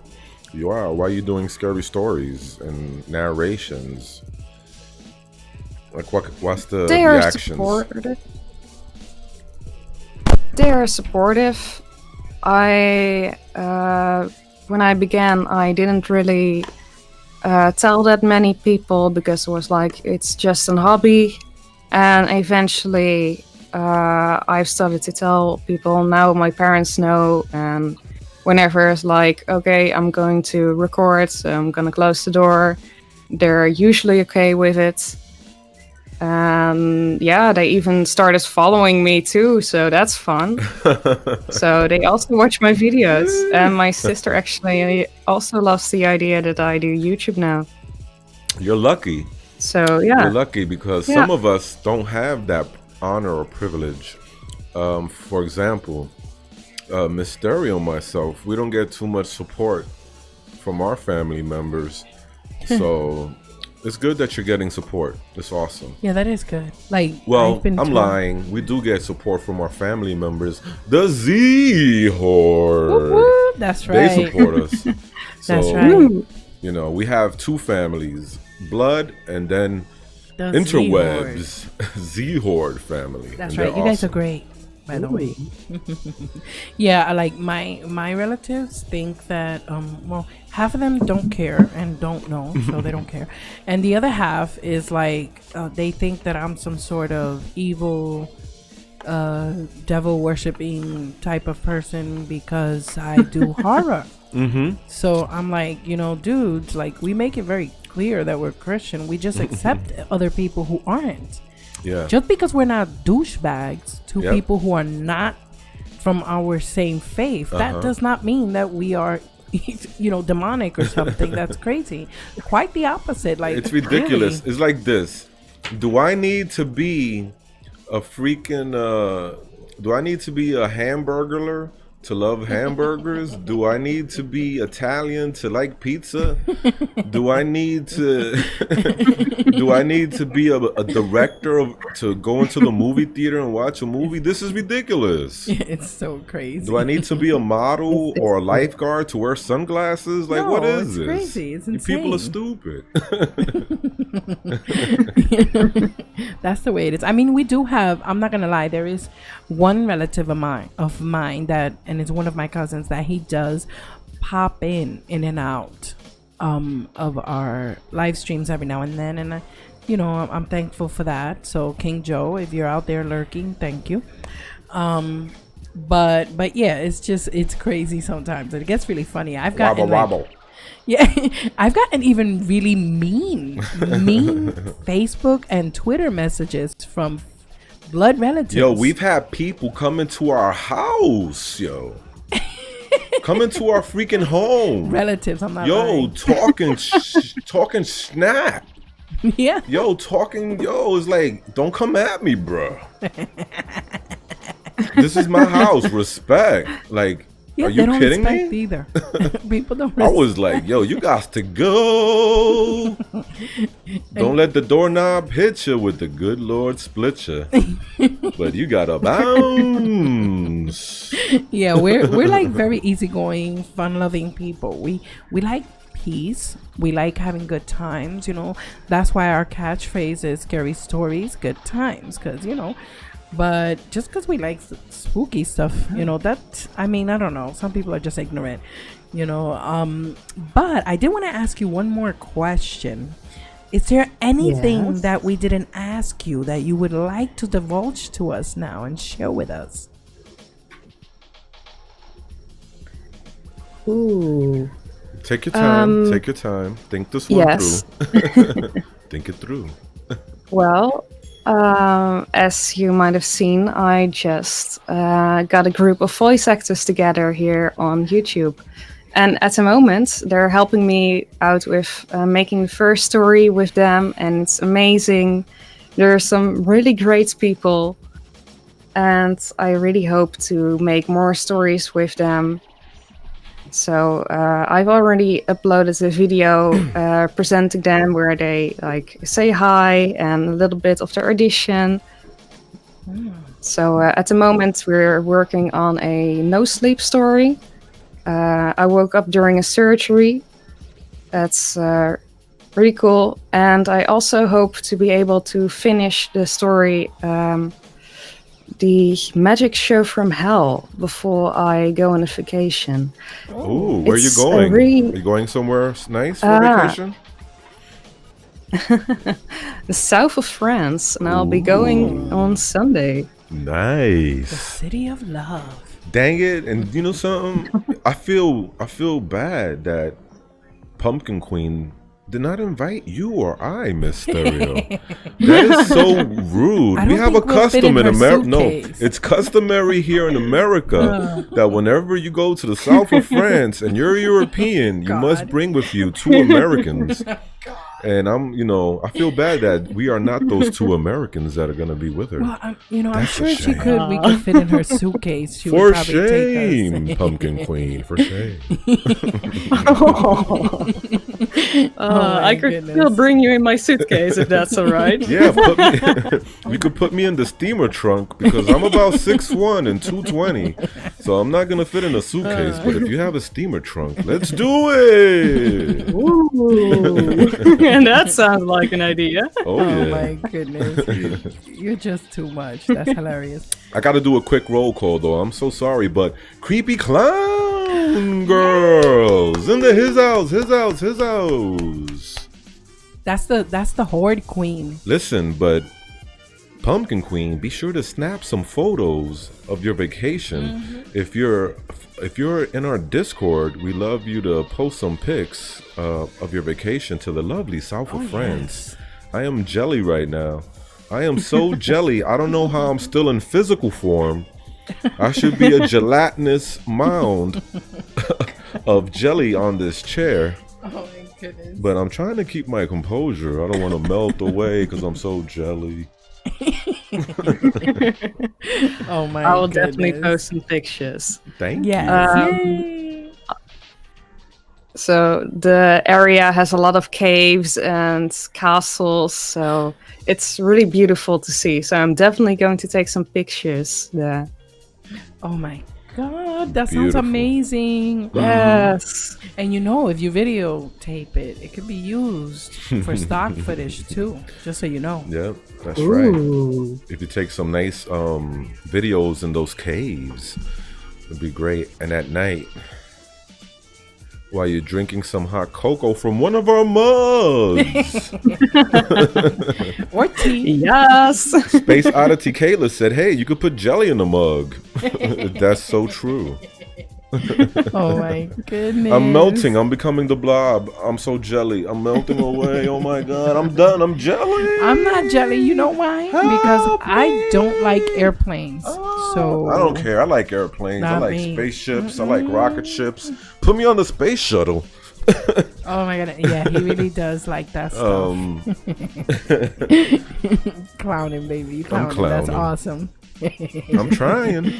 You are. Why are you doing scary stories and narrations? Like what's the They are reactions? supportive. They are supportive. When I began, I didn't really tell that many people because it was like, it's just a hobby. And eventually, I've started to tell people. Now my parents know, and whenever it's like, okay, I'm going to record, so I'm gonna close the door, they're usually okay with it. And yeah, they even started following me too, so that's fun. So they also watch my videos, and my sister actually also loves the idea that I do YouTube now. You're lucky. So yeah, You're lucky because some of us don't have that honor or privilege. For example, Mysterio and myself, we don't get too much support from our family members. So it's good that you're getting support. It's awesome. Yeah, that is good. Like, Well, I'm lying. We do get support from our family members. The Z Horde. Whoop, whoop. That's right. They support us. That's So, right. you know, we have two families, blood and then The interwebs, Z Horde family. That's And right. they're You guys are awesome. great, by the way. Yeah, like my relatives think that well, half of them don't care and don't know, so they don't care, and the other half is like they think that I'm some sort of evil devil worshipping type of person because I do horror. So I'm like, dudes, like, we make it very clear that we're Christian. We just accept other people who aren't. Yeah. Just because we're not douchebags to Yep. people who are not from our same faith, that does not mean that we are, demonic or something. That's crazy. Quite the opposite. Like, It's ridiculous. really. It's like this. Do I need to be a freaking do I need to be a hamburglar to love hamburgers? Do I need to be Italian to like pizza? Do I need to be a director to go into the movie theater and watch a movie? This is ridiculous. It's so crazy. Do I need to be a model or a lifeguard to wear sunglasses? Like, No, what is it's this? crazy. It's You people are insane. stupid. That's the way it is. I mean, we do have, I'm not gonna lie, there is one relative of mine that, and it's one of my cousins, that he does pop in and out of our live streams every now and then, and you know, I'm thankful for that. So King Joe, if you're out there lurking, thank you. But yeah, it's crazy sometimes. It gets really funny. I've gotten Wobble. yeah, I've gotten even really mean Facebook and Twitter messages from blood relatives. Yo, we've had people come into our house, yo. Come into our freaking home. Relatives, I'm not Yo, lying. talking snap. Yeah. Yo, it's like, don't come at me, bro. This is my house. Respect. Like, Yeah, are they you don't kidding respect me? either. People don't I respect. was like, yo, you got to go. Don't let the doorknob hit you with the good Lord split you. But you gotta bounce. Yeah, we're like very easygoing, fun-loving people. We like peace. We like having good times. You know, that's why our catchphrase is "scary stories, good times." Because but just because we like spooky stuff, that, I mean, I don't know. Some people are just ignorant, But I did want to ask you one more question. Is there anything that we didn't ask you that you would like to divulge to us now and share with us? Ooh. Take your time. Take your time. Think this one through. Think it through. Well, as you might have seen, I just got a group of voice actors together here on YouTube. And at the moment, they're helping me out with making the first story with them. And it's amazing. There are some really great people. And I really hope to make more stories with them. So I've already uploaded a video presenting them where they say hi and a little bit of their audition. So at the moment we're working on a no sleep story. I woke up during a surgery. That's really cool. And I also hope to be able to finish the story, the magic show from hell, before I go on a vacation. Oh, where are you It's going? a really- Are you going somewhere nice for vacation? The south of France, and I'll be going on Sunday. The Nice. city of love. Dang it. And you know something? I feel bad that Pumpkin Queen did not invite you or I, Miss Stereo. That is so rude. I We don't have a think we'll fit custom in in her America. No, suitcase. it's customary here in America that whenever you go to the south of France and you're European, you must bring with you 2 Americans. And I feel bad that we are not those 2 Americans that are going to be with her. Well, I'm That's a sure she shame. could. We could fit in her suitcase. She For would probably take shame, us. Pumpkin Queen. For shame. I could goodness. still bring you in my suitcase if that's all right. Yeah, you could put me in the steamer trunk because I'm about 6'1" and 220. So I'm not going to fit in a suitcase. But if you have a steamer trunk, let's do it. Ooh. And that sounds like an idea. Oh, Oh yeah. my goodness. You're just too much. That's hilarious. I got to do a quick roll call, though. I'm so sorry, but creepy clown girls in the his house. That's the horde queen. Listen, but Pumpkin Queen, be sure to snap some photos of your vacation. If you're in our Discord, we love you to post some pics of your vacation to the lovely south of France. Yes. I am jelly right now. I am so jelly. I don't know how I'm still in physical form. I should be a gelatinous mound of jelly on this chair. Oh my goodness. But I'm trying to keep my composure. I don't want to melt away because I'm so jelly. Oh my I will goodness. definitely post some pictures. Thank you. Yes. Yay. So the area has a lot of caves and castles, so it's really beautiful to see. So I'm definitely going to take some pictures there. Oh my god, that sounds Beautiful. amazing. Yes. And if you videotape it, it could be used for stock footage too. Just so you know. Yep, that's right. Ooh. If you take some nice videos in those caves, it'd be great. And at night, while you're drinking some hot cocoa from one of our mugs. Or tea. Yes. Space Oddity Kayla said, hey, you could put jelly in the mug. That's so true. Oh my goodness. I'm melting. I'm becoming the blob. I'm so jelly. I'm melting away. Oh my God. I'm done. I'm jelly. I'm not jelly. You know why? Because I don't like airplanes. So I don't care. I like airplanes. I Not like me. spaceships. I like rocket ships. Put me on the space shuttle. Oh my god. Yeah, he really does like that stuff. Clowning, baby. Clowning. That's clowning. awesome. I'm trying.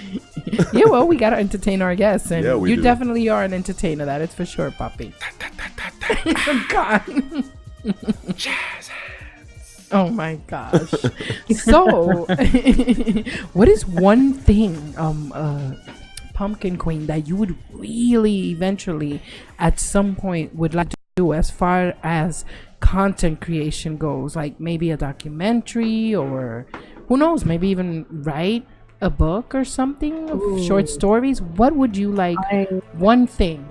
Yeah, well, we gotta entertain our guests, and Yeah, we you do. definitely are an entertainer. That is for sure, Poppy. God. Oh my gosh. So, what is one thing, Pumpkin Queen, that you would really eventually, at some point, would like to do as far as content creation goes? Like maybe a documentary, or who knows, maybe even write a book or something of short stories. What would you like? One thing.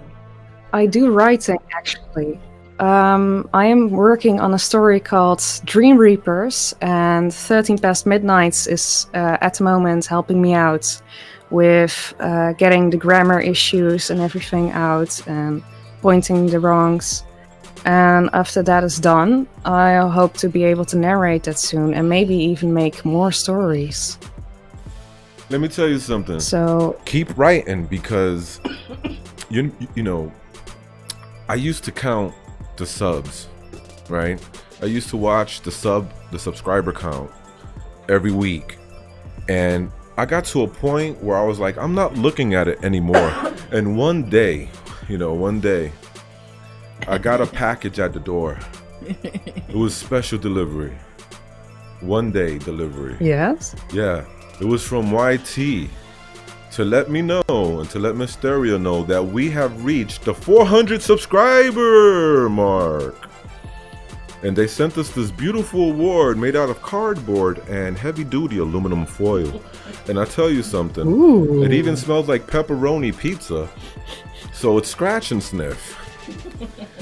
I do writing, actually. I am working on a story called Dream Reapers, and 13 Past Midnights is at the moment helping me out with getting the grammar issues and everything out and pointing the wrongs. And after that is done, I hope to be able to narrate that soon and maybe even make more stories. Let me tell you something. So Keep writing, because you know, I used to count the subs, right? I used to watch the subscriber count every week, and I got to a point where I was like, I'm not looking at it anymore. And one day, I got a package at the door. It was special delivery. One day delivery. yes. Yeah, it was from YT to let me know and to let Mysterio know that we have reached the 400 subscriber mark. And they sent us this beautiful award made out of cardboard and heavy-duty aluminum foil. And I tell you something, Ooh. it even smells like pepperoni pizza. So it's scratch and sniff.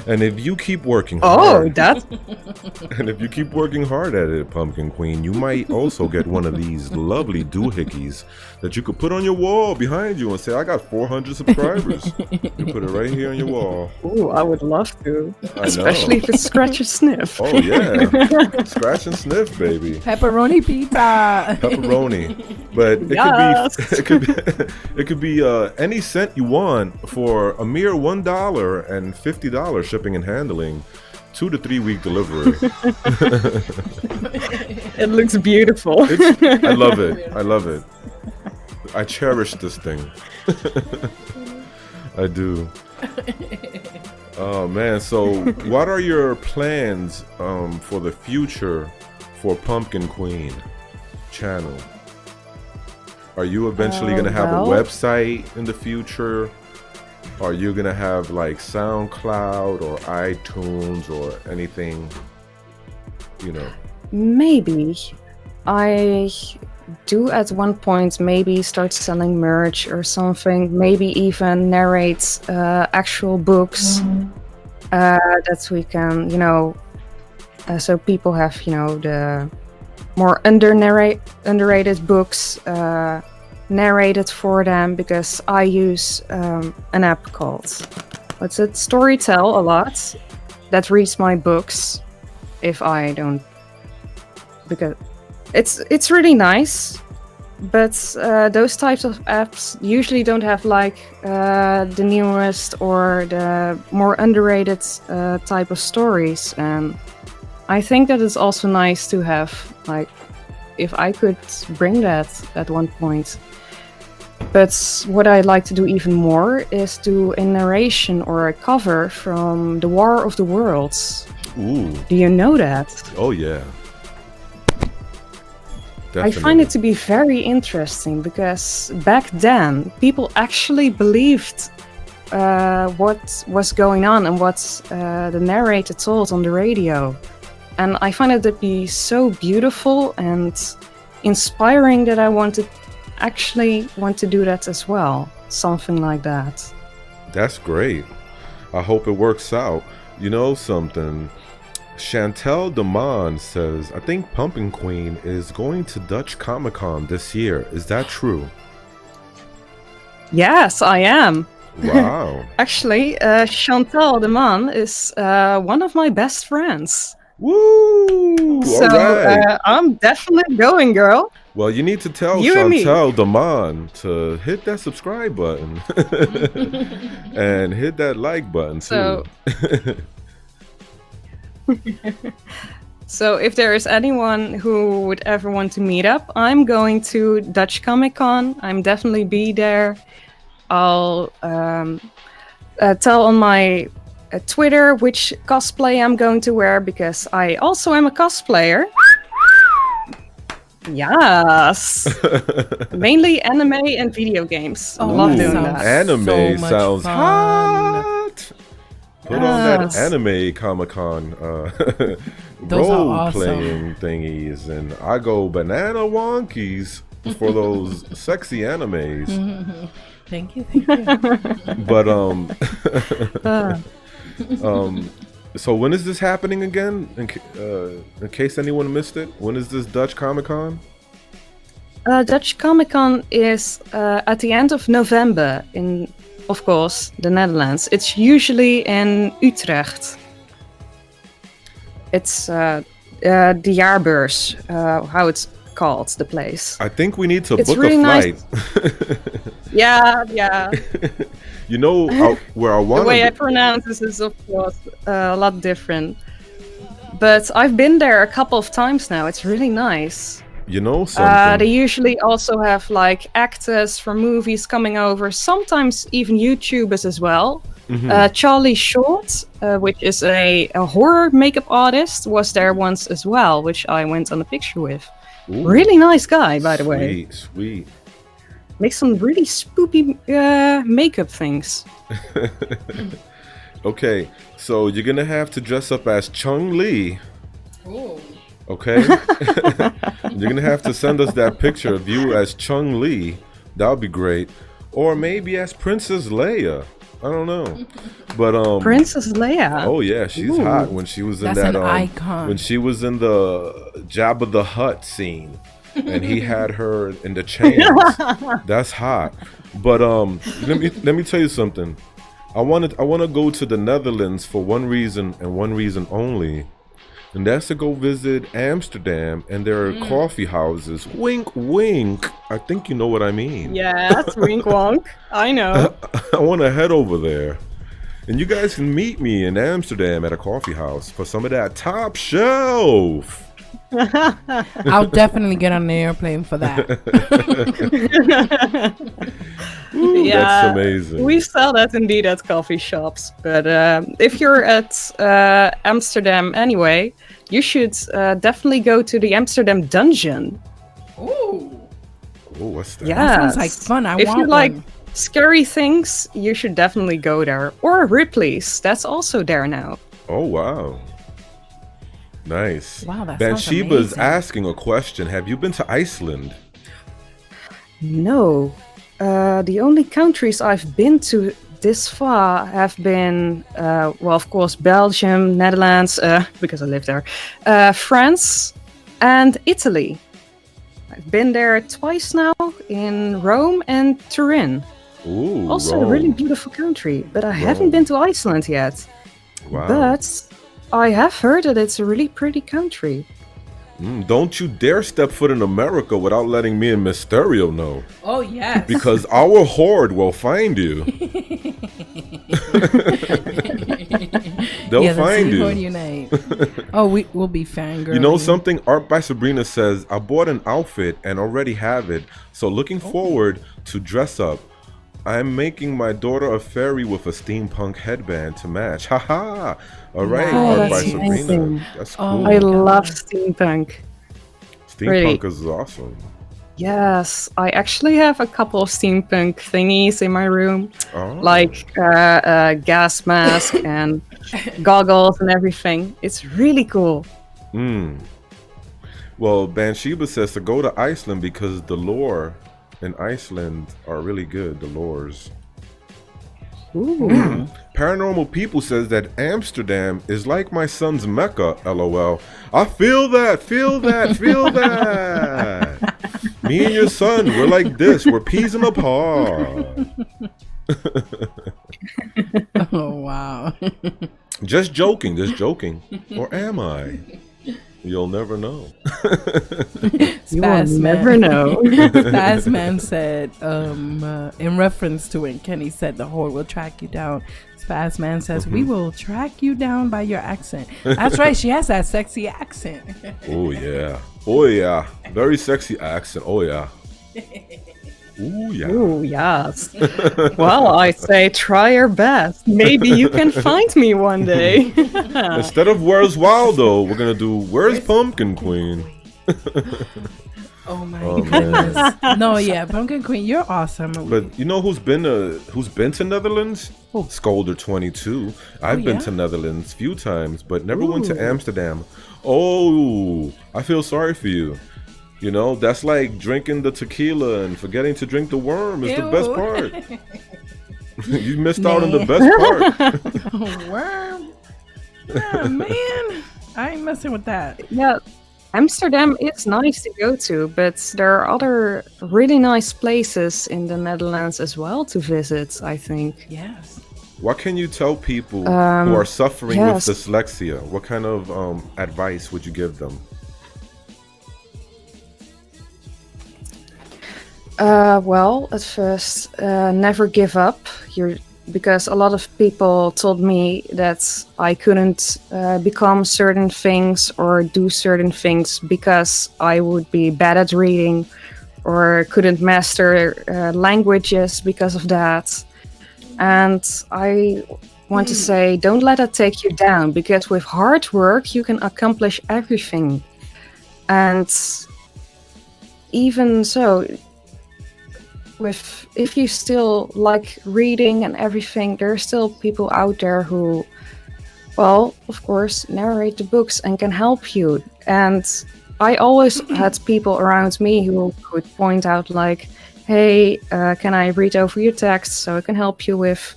And if you keep working hard, and if you keep working hard at it, Pumpkin Queen, you might also get one of these lovely doohickeys that you could put on your wall behind you and say, I got 400 subscribers. You put it right here on your wall. Ooh, I would love to. I know. Especially if it's scratch and sniff. Oh yeah, scratch and sniff, baby. Pepperoni pizza. Pepperoni. But it Yes. it could be any cent you want for a mere $1 and $50 shipping and handling, 2 to 3 week delivery. It looks beautiful. I love it. I love it. I cherish this thing. I do. Oh man, so what are your plans for the future for Pumpkin Queen channel? Are you eventually gonna have a website in the future? Are you gonna have like SoundCloud or iTunes or anything? You know. Maybe. I do at one point maybe start selling merch or something. Maybe even narrate actual books that we can, so people have, the more underrated books narrated for them, because I use an app called, what's it, Storytel a lot, that reads my books if I don't, because it's really nice, but those types of apps usually don't have like the newest or the more underrated type of stories, and I think that it's also nice to have, like, if I could bring that at one point. But what I'd like to do even more is do a narration or a cover from the War of the Worlds. Ooh. Do you know that? Oh yeah. I find it to be very interesting, because back then people actually believed what was going on and what the narrator told on the radio. And I find it to be so beautiful and inspiring that I want to do that as well. Something like that. That's great. I hope it works out. You know something? Chantel Demond says, I think Pumpkin Queen is going to Dutch Comic Con this year. Is that true? Yes, I am. Wow. Actually, Chantal de Man is one of my best friends. Woo! So All right. I'm definitely going, girl. Well, you need to tell You and me. Chantel Demond to hit that subscribe button and hit that like button too. So if there is anyone who would ever want to meet up, I'm going to Dutch Comic Con. I'm definitely be there. I'll tell on my Twitter which cosplay I'm going to wear, because I also am a cosplayer. Yes. Mainly anime and video games. I love doing that. Anime so much sounds fun. hot. Put on that Yes. anime Comic-Con Those are role-playing thingies, and I go banana wonkies for those sexy animes. Thank you, thank you. But so when is this happening again? In case anyone missed it, when is this Dutch Comic-Con? Dutch Comic Con is at the end of November in, of course, the Netherlands. It's usually in Utrecht. It's the Jaarbeurs, how it's called, the place. I think we need to It's book really a nice. flight. Yeah. You know where I want The way I to pronounce this is, of course, a lot different. But I've been there a couple of times now. It's really nice. You know something? They usually also have like actors from movies coming over, sometimes even YouTubers as well. Charlie Short, which is a horror makeup artist, was there once as well, which I went on a picture with. Ooh, Really nice guy, by the way. Sweet. Makes some really spooky makeup things. Okay, so you're gonna have to dress up as Chung Lee. Ooh. Okay? You're gonna have to send us that picture of you as Chung Lee. That would be great. Or maybe as Princess Leia. I don't know. But Princess Leia. oh yeah, she's hot when she was in That's that an icon. when she was in the Jabba the Hutt scene and he had her in the chains. That's hot. But let me tell you something. I want to go to the Netherlands for one reason and one reason only. And that's to go visit Amsterdam, and there are coffee houses. Wink, wink. I think you know what I mean. Yes, wink wonk. I know. I want to head over there. And you guys can meet me in Amsterdam at a coffee house for some of that top shelf. I'll definitely get on the airplane for that. Ooh, Yeah, that's amazing. We sell that indeed at coffee shops. But if you're at Amsterdam anyway, you should definitely go to the Amsterdam Dungeon. Ooh. Oh, what's that? Yeah, Sounds like fun. I if want you like one. scary things, you should definitely go there. Or Ripley's, that's also there now. Oh, wow. Nice. Wow, that sounds Bathsheba is amazing. asking a question. Have you been to Iceland? No. The only countries I've been to this far have been, well, of course, Belgium, Netherlands, because I live there, France, and Italy. I've been there twice now, in Rome and Turin. Ooh, Also a Rome. really beautiful country, but I Rome. haven't been to Iceland yet. Wow. But I have heard that it's a really pretty country. Don't you dare step foot in America without letting me and Mysterio know. Oh, yes. Because our horde will find you. They'll find you. Your name. Oh, we'll be fangirling. You know something? Art by Sabrina says, I bought an outfit and already have it. So looking forward to dress up. I'm making my daughter a fairy with a steampunk headband to match. Haha. All right, Oh, Art by that's Sabrina. amazing. That's Oh, cool. I God. love steampunk. Steampunk really. is awesome. Yes, I actually have a couple of steampunk thingies in my room, Oh. like a gas mask and goggles and everything. It's really cool. Well, Bathsheba says to go to Iceland because the lore in Iceland are really good, the lores. Ooh. Paranormal People says that Amsterdam is like my son's Mecca, LOL. I feel that, feel that, feel that. Me and your son, we're like this. We're peas in a pod. Oh, wow. Just joking, just joking. Or am I? You'll never know. You will never know. Spazman said, in reference to when Kenny said the horde will track you down, Spazman says, we will track you down by your accent. That's right, she has that sexy accent. Oh, yeah. Oh, yeah. Very sexy accent. Oh, yeah. Ooh, yeah. Ooh, yes. Well, I say try your best. Maybe you can find me one day. Instead of Where's Waldo, we're going to do Where's Pumpkin Queen? Oh my goodness. No, yeah, Pumpkin Queen, you're awesome. But you know who's been to Netherlands? Who? Skolder22. I've been yeah? to Netherlands a few times, but never went to Amsterdam. Oh, I feel sorry for you. You know, that's like drinking the tequila and forgetting to drink the worm is the best part. You missed out on the best part. Worm? Yeah, man. I ain't messing with that. Yeah, Amsterdam is nice to go to, but there are other really nice places in the Netherlands as well to visit, I think. Yes. What can you tell people who are suffering yes. with dyslexia? What kind of advice would you give them? Well, at first, never give up. Because a lot of people told me that I couldn't become certain things or do certain things because I would be bad at reading or couldn't master languages because of that. And I want to say, don't let it take you down, because with hard work, you can accomplish everything. And even so, if you still like reading and everything, there are still people out there who, well, of course, narrate the books and can help you. And I always had people around me who could point out like, hey, can I read over your text so I can help you with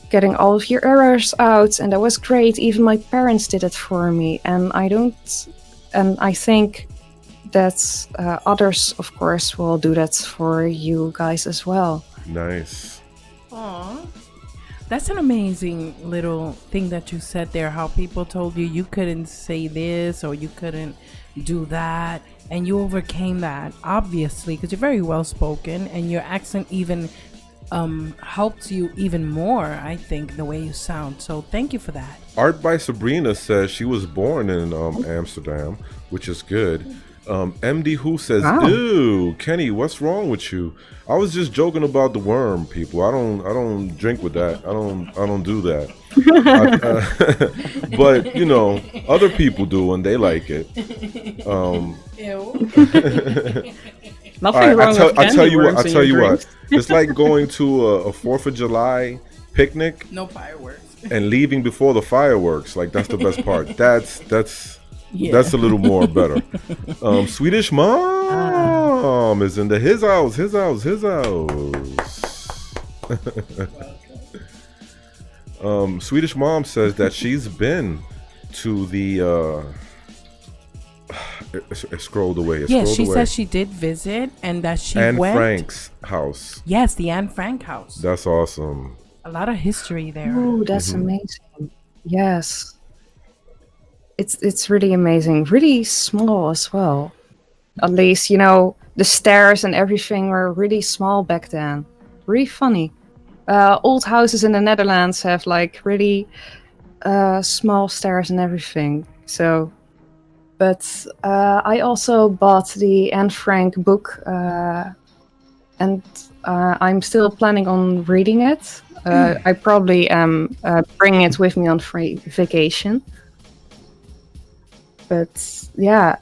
getting all of your errors out? And that was great. Even my parents did it for me. And I think that others, of course, will do that for you guys as well. Nice. Aww. That's an amazing little thing that you said there, how people told you couldn't say this or you couldn't do that, and you overcame that, obviously, because you're very well spoken and your accent even helps you even more, I think, the way you sound. So thank you for that. Art by Sabrina says she was born in Amsterdam, which is good. MD Who says, Wow. Ew, Kenny, what's wrong with you? I was just joking about the worm, people. I don't drink with that. I don't do that. But you know, other people do and they like it. Nothing wrong with I tell you what. candy worms in your drinks. It's like going to a 4th of July picnic No fireworks. and leaving before the fireworks. Like that's the best part. That's Yeah. That's a little more better. Swedish Mom is in his house. Swedish Mom says that she's been to the it scrolled away. She says she did visit and that she Anne went. Frank's house. Yes, the Anne Frank house. That's awesome. A lot of history there. Ooh, that's amazing. Yes. It's really amazing. Really small as well. At least, you know, the stairs and everything were really small back then. Really funny. Old houses in the Netherlands have like really small stairs and everything. So, but I also bought the Anne Frank book, and I'm still planning on reading it. I probably am bringing it with me on free vacation. But yeah,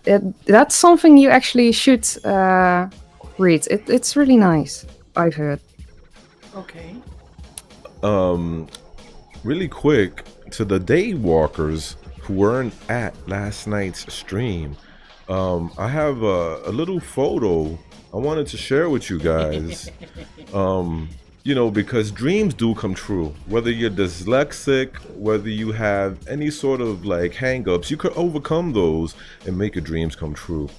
that's something you actually should read. It's really nice, I've heard. Okay. Really quick, to the day walkers who weren't at last night's stream, I have a little photo I wanted to share with you guys. You know, because dreams do come true. Whether you're dyslexic, whether you have any sort of like hang-ups, you could overcome those and make your dreams come true.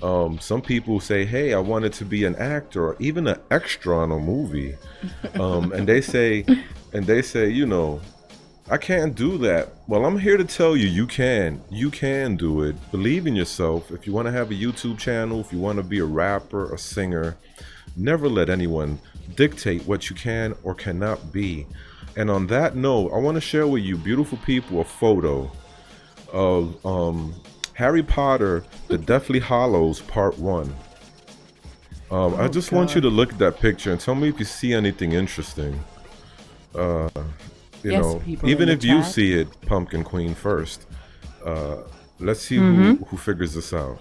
Some people say, hey, I wanted to be an actor or even an extra on a movie. And they say, you know, I can't do that. Well, I'm here to tell you, you can do it. Believe in yourself. If you want to have a YouTube channel, if you want to be a rapper, a singer, never let anyone dictate what you can or cannot be. And on that note, I want to share with you, beautiful people, a photo of Harry Potter, The Deathly Hallows Part 1. I just want you to look at that picture and tell me if you see anything interesting. You know, even if you see it, Pumpkin Queen, first. Let's see who figures this out.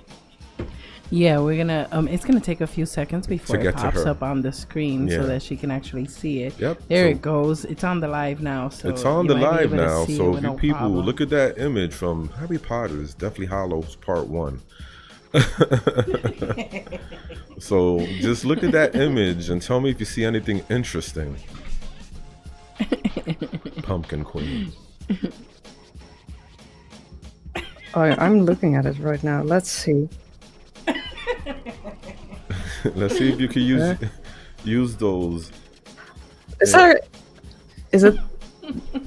Yeah, we're gonna. It's gonna take a few seconds before it pops up on the screen so that she can actually see it. Yep. There it goes. It's on the live now. So it's on the live now. So if you no people problem. look at that image from Harry Potter's Deathly Hallows Part 1. So just look at that image and tell me if you see anything interesting. Pumpkin Queen. Oh, I'm looking at it right now. Let's see. Let's see if you can use those. Is it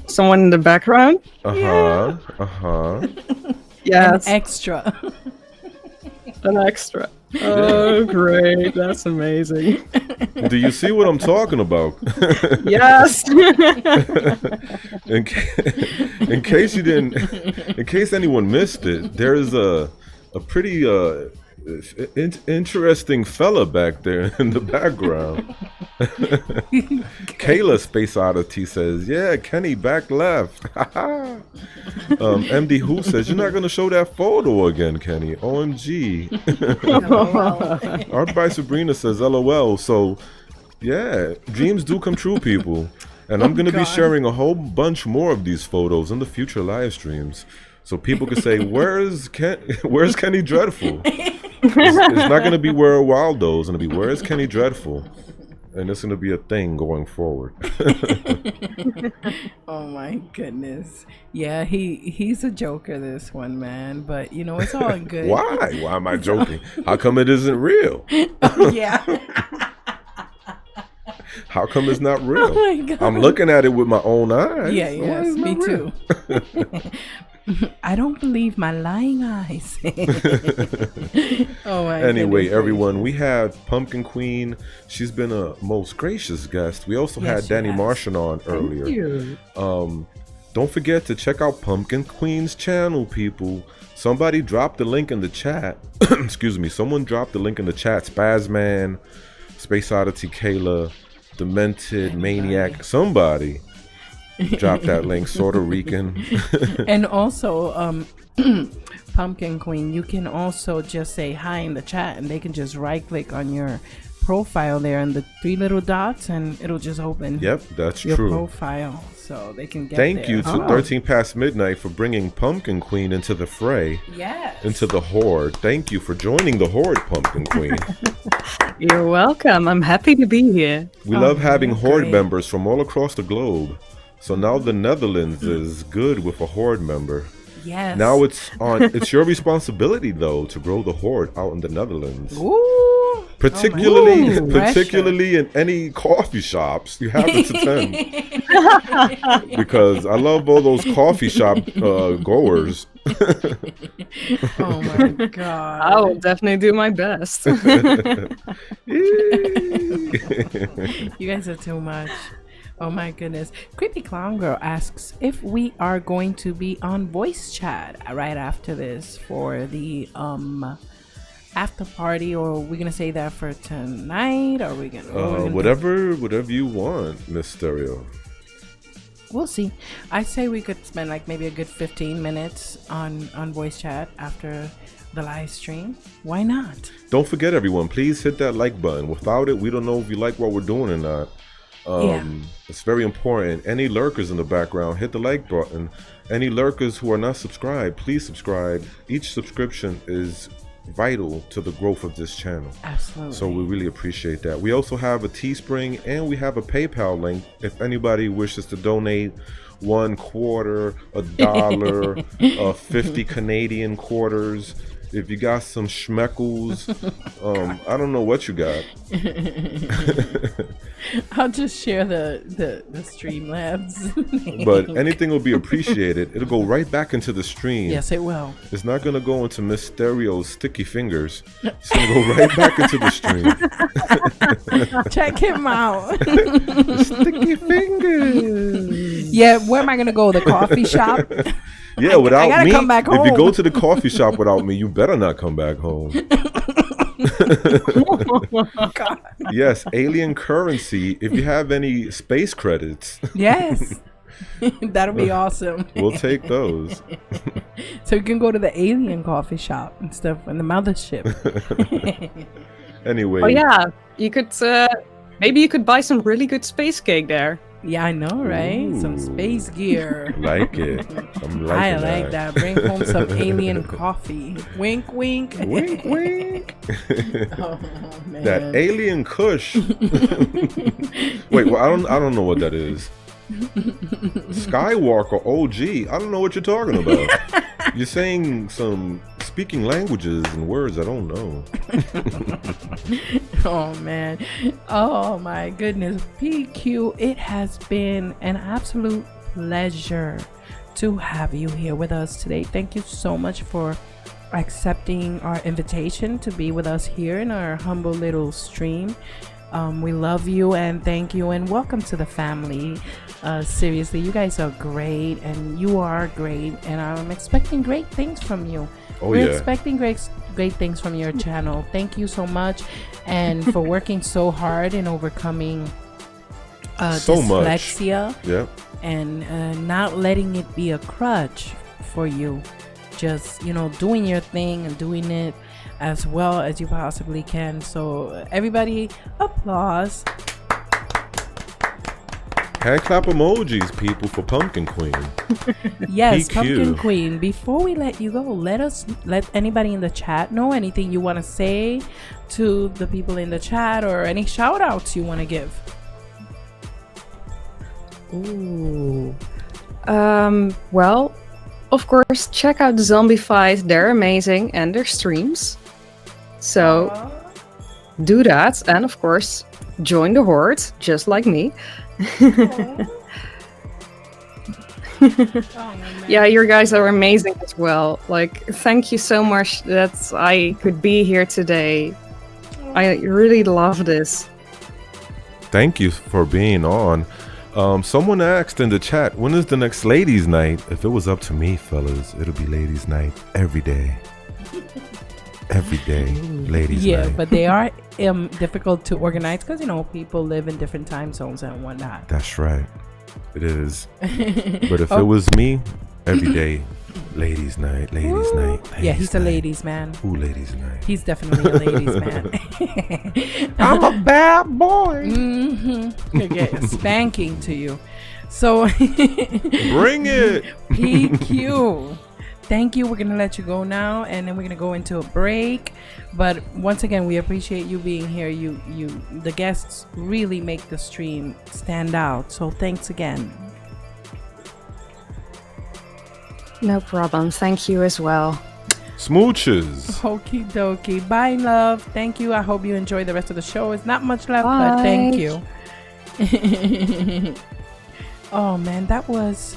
someone in the background? Yeah. Yes. An extra. An extra. Oh, great. That's amazing. Do you see what I'm talking about? Yes. in case you didn't, in case anyone missed it, there's a pretty interesting fella back there in the background. Kayla Space Oddity says, yeah, Kenny back left. MD Who says, you're not going to show that photo again, Kenny. OMG. Art by Sabrina says, LOL. So, yeah, dreams do come true, people. And I'm going to be sharing a whole bunch more of these photos in the future live streams. So people can say, where's Kenny Dreadful? It's not going to be Where Are Waldo. It's going to be Where's Kenny Dreadful? And it's going to be a thing going forward. Oh my goodness. Yeah, he's a joker, this one, man. But, you know, it's all good. Why? Why am I joking? How come it isn't real? Oh, yeah. How come it's not real? Oh my God. I'm looking at it with my own eyes. Yeah, yes, me too. I don't believe my lying eyes. Oh my Anyway, goodness, everyone, we have Pumpkin Queen. She's been a most gracious guest. We also had Danny Martian on earlier. Thank you. Don't forget to check out Pumpkin Queen's channel, people. Somebody dropped the link in the chat. Excuse me. Someone dropped the link in the chat. Spazman, Space Oddity, Kayla, Demented, Maniac. Somebody dropped that link. Sorta Rican. And also, Pumpkin Queen, you can also just say hi in the chat and they can just right click on your profile there and the 3 little dots and it'll just open. Yep, that's your true. Profile so they can get Thank there. you to 13 Past Midnight for bringing Pumpkin Queen into the fray. Yes. Into the horde. Thank you for joining the horde, Pumpkin Queen. You're welcome. I'm happy to be here. We love having horde members from all across the globe. So now the Netherlands is good with a horde member. Yes. Now it's your responsibility though to grow the horde out in the Netherlands. Ooh. Particularly in any coffee shops you happen to attend. Because I love all those coffee shop goers. Oh my God. I will definitely do my best. You guys are too much. Oh my goodness. Creepy Clown Girl asks if we are going to be on voice chat right after this for the after party, or are we gonna say that for tonight? Or are we gonna whatever you want, Miss Stereo. We'll see. I say we could spend like maybe a good 15 minutes on voice chat after the live stream. Why not? Don't forget, everyone, please hit that like button. Without it, we don't know if you like what we're doing or not. It's very important. Any lurkers in the background, hit the like button. Any lurkers who are not subscribed, please subscribe. Each subscription is vital to the growth of this channel. Absolutely. So we really appreciate that. We also have a Teespring and we have a PayPal link if anybody wishes to donate $1, $1, 50 Canadian quarters. If you got some schmeckles, I don't know what you got. I'll just share the Streamlabs. But anything will be appreciated. It'll go right back into the stream. Yes, it will. It's not going to go into Miss Stereo's sticky fingers. It's going to go right back into the stream. Check him out. Sticky fingers. Yeah, where am I going to go? The coffee shop? Yeah, without I gotta me, come back if you home. go to the coffee shop without me, you better not come back home. God. Yes, alien currency. If you have any space credits, Yes. That'll be awesome. we'll take those. So you can go to the alien coffee shop and stuff in the mothership. Anyway. Oh yeah, you could maybe you could buy some really good space cake there. Yeah, I know, right? Some space gear. Like it. I'm liking I like that. Bring home some alien coffee. Wink, wink. Wink, wink. Oh, man. That alien Kush. Wait, well, I don't know what that is. Skywalker OG. I don't know what you're talking about. You're saying some speaking languages and words I don't know. Oh man. Oh my goodness. PQ, it has been an absolute pleasure to have you here with us today. Thank you so much for accepting our invitation to be with us here in our humble little stream. We love you and thank you and welcome to the family. Seriously, you guys are great and you are great and I'm expecting great things from you. We're expecting great things from your channel. Thank you so much and for working so hard in overcoming dyslexia. Yep. And not letting it be a crutch for you. Just, doing your thing and doing it as well as you possibly can. So everybody, applause. Hand clap emojis, people, for Pumpkin Queen. Yes, PQ. Pumpkin Queen. Before we let you go, let anybody in the chat know anything you want to say to the people in the chat or any shout outs you want to give. Ooh. Well, of course, check out Dezombified. They're amazing and their streams. So do that. And of course, join the horde, just like me. Yeah, your guys are amazing as well. Like, thank you so much that I could be here today. I really love this. Thank you for being on. Someone asked in the chat, when is the next ladies' night? If it was up to me, fellas, it'll be ladies' night every day. Every day, ladies' night. Yeah, but they are difficult to organize because, people live in different time zones and whatnot. That's right. It is. But if it was me, every day, ladies' night, ladies' night. Yeah, he's a ladies' man. Ooh, ladies' night. He's definitely a ladies' man. I'm a bad boy. Mm-hmm. He'll get a spanking to you. So, bring it. PQ. Thank you. We're going to let you go now, and then we're going to go into a break. But once again, we appreciate you being here. The guests really make the stream stand out. So thanks again. No problem. Thank you as well. Smooches. Okie dokie. Bye, love. Thank you. I hope you enjoy the rest of the show. It's not much left, but thank you. Oh, man, that was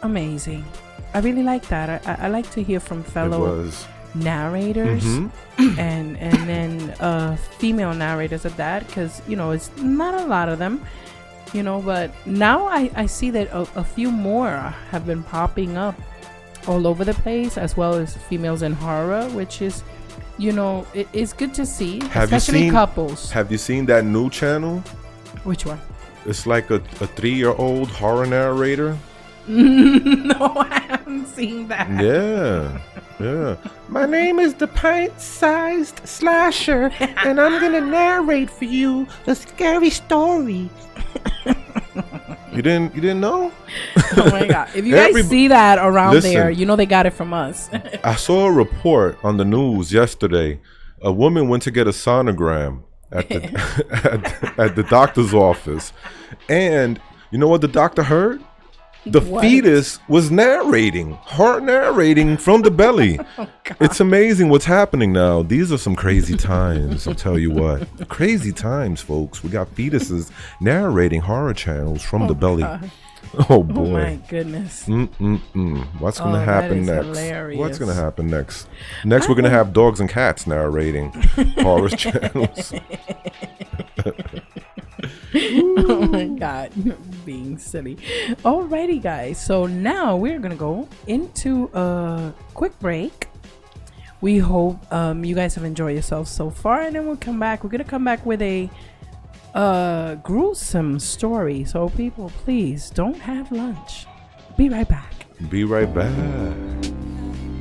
amazing. I really like that. I like to hear from fellow narrators and then female narrators at that, because it's not a lot of them, but now I see that a few more have been popping up all over the place, as well as females in horror, which is it's good to see, especially couples. Have you seen that new channel? Which one? It's like a 3-year-old horror narrator. No, I haven't seen that. Yeah. My name is the Pint-Sized Slasher, and I'm gonna narrate for you a scary story. You didn't know? Oh my god! If you guys see that around there, you know they got it from us. I saw a report on the news yesterday. A woman went to get a sonogram at the at the doctor's office, and you know what the doctor heard? The fetus was narrating from the belly. Oh, it's amazing what's happening now. These are some crazy times. I'll tell you what. Crazy times, folks. We got fetuses narrating horror channels from the belly. God. Oh, boy. Oh, my goodness. What's going to happen next? Hilarious. What's going to happen next? Next, we're going to have dogs and cats narrating horror channels. Oh my god, being silly. Alrighty guys, so now we're gonna go into a quick break. We hope you guys have enjoyed yourselves so far, and then we'll come back. We're gonna come back with a gruesome story, so people, please don't have lunch. Be right back. Be right back.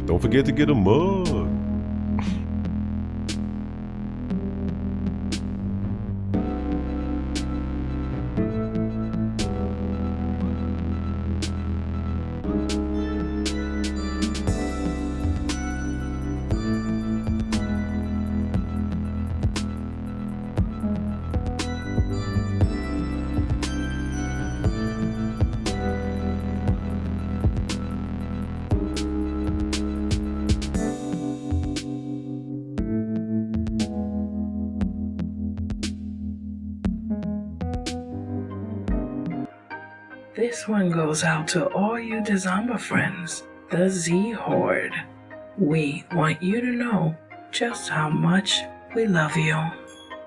Don't forget to get a mug. This one goes out to all you Dezomba friends, the Z Horde. We want you to know just how much we love you.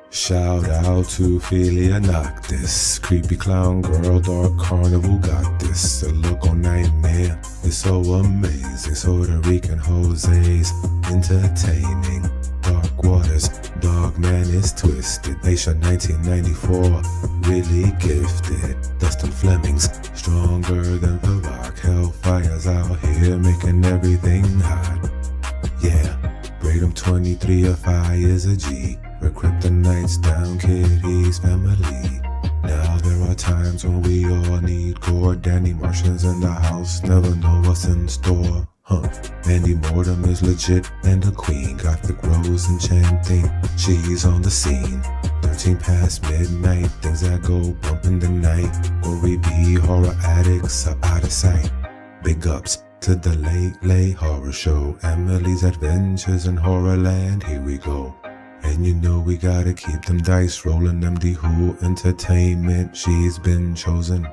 Shout out to Philia Noctis, creepy clown girl, dark carnival got this. A local nightmare, it's so amazing. Puerto Rican Jose's entertaining. Dark waters, dog man is twisted. Nation 1994, really gifted. Dustin Flemings, stronger than the rock. Hellfire's out here making everything hot. Yeah, Braden 23 of fire's a G. We're kryptonites down Kitty's family. Now there are times when we all need gore. Danny Martian's in the house, never know what's in store. Mandy Mortem is legit and a queen. Gothic Rose enchanting, she's on the scene. 13 past midnight, things that go bump in the night. Gory B horror addicts are out of sight. Big ups to the late horror show. Emily's Adventures in Horrorland, here we go. And you know we gotta keep them dice rolling. MD Who Entertainment, she's been chosen.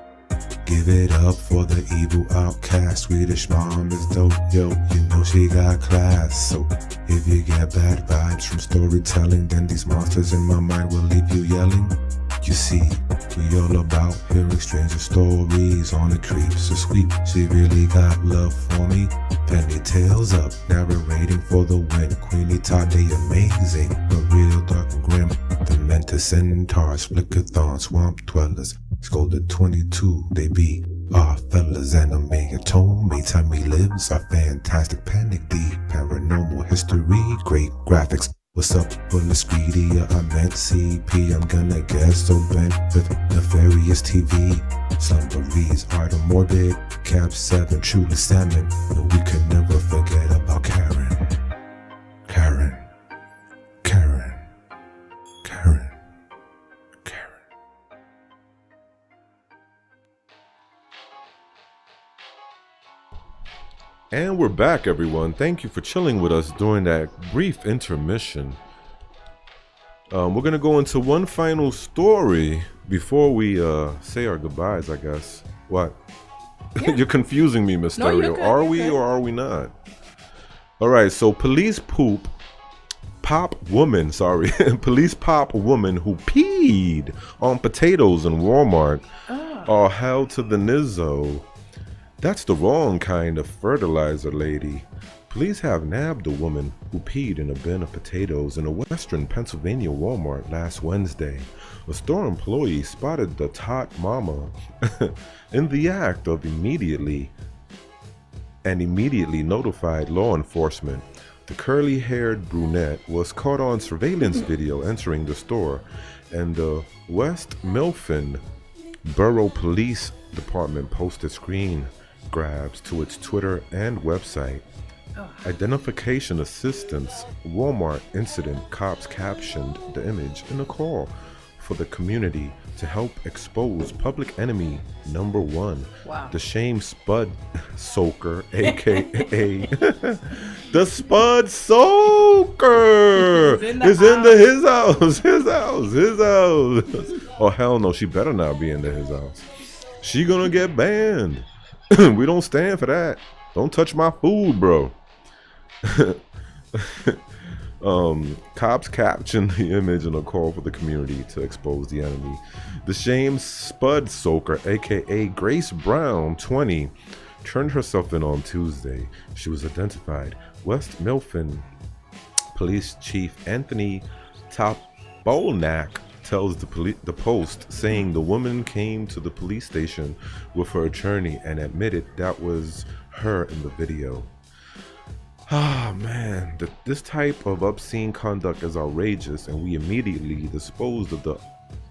Give it up for the evil outcast. Swedish mom is dope, yo, you know she got class. So if you get bad vibes from storytelling, then these monsters in my mind will leave you yelling. You see, we all about hearing stranger stories on the creep. So sweet, she really got love for me. Penny tails up, narrating for the win. Queenie Tade amazing, but real dark and grim. The Mentor Centaurs, Flickathon, Swamp Dwellers. Scolded 22, they be our fellas. Anime Atome, time he lives. Our fantastic panic, deep paranormal history. Great graphics. What's up, Bulliscreedia? I meant CP. I'm gonna guess so bent with nefarious TV. Slumberies, art of morbid. Cap 7, truly salmon. And we can never forget about Karen. Karen. Karen. Karen. Karen. And we're back, everyone. Thank you for chilling with us during that brief intermission. We're going to go into one final story before we say our goodbyes, I guess. What? Yeah. You're confusing me, Mysterio. No, you're good, are we or are we not? All right, so police pop woman who peed on potatoes in Walmart are held to the Nizzo. That's the wrong kind of fertilizer, lady. Police have nabbed a woman who peed in a bin of potatoes in a western Pennsylvania Walmart last Wednesday. A store employee spotted the tot mama in the act of immediately notified law enforcement. The curly-haired brunette was caught on surveillance video entering the store, and the West Milford Borough Police Department posted screen grabs to its Twitter and website. Identification assistance, Walmart incident, cops captioned the image in a call for the community to help expose public enemy number one. Wow. The shame Spud Soaker, aka the Spud Soaker, is into his house. Oh hell no, she better not be into his house. She gonna get banned. We don't stand for that. Don't touch my food, bro. Cops captioned the image in a call for the community to expose the enemy. The shame Spud Soaker, aka Grace Brown, 20, turned herself in on Tuesday. She was identified. West Milford Police Chief Anthony Tobolnak tells the Post, saying the woman came to the police station with her attorney and admitted that was her in the video. Ah, man, this type of obscene conduct is outrageous, and we immediately disposed of the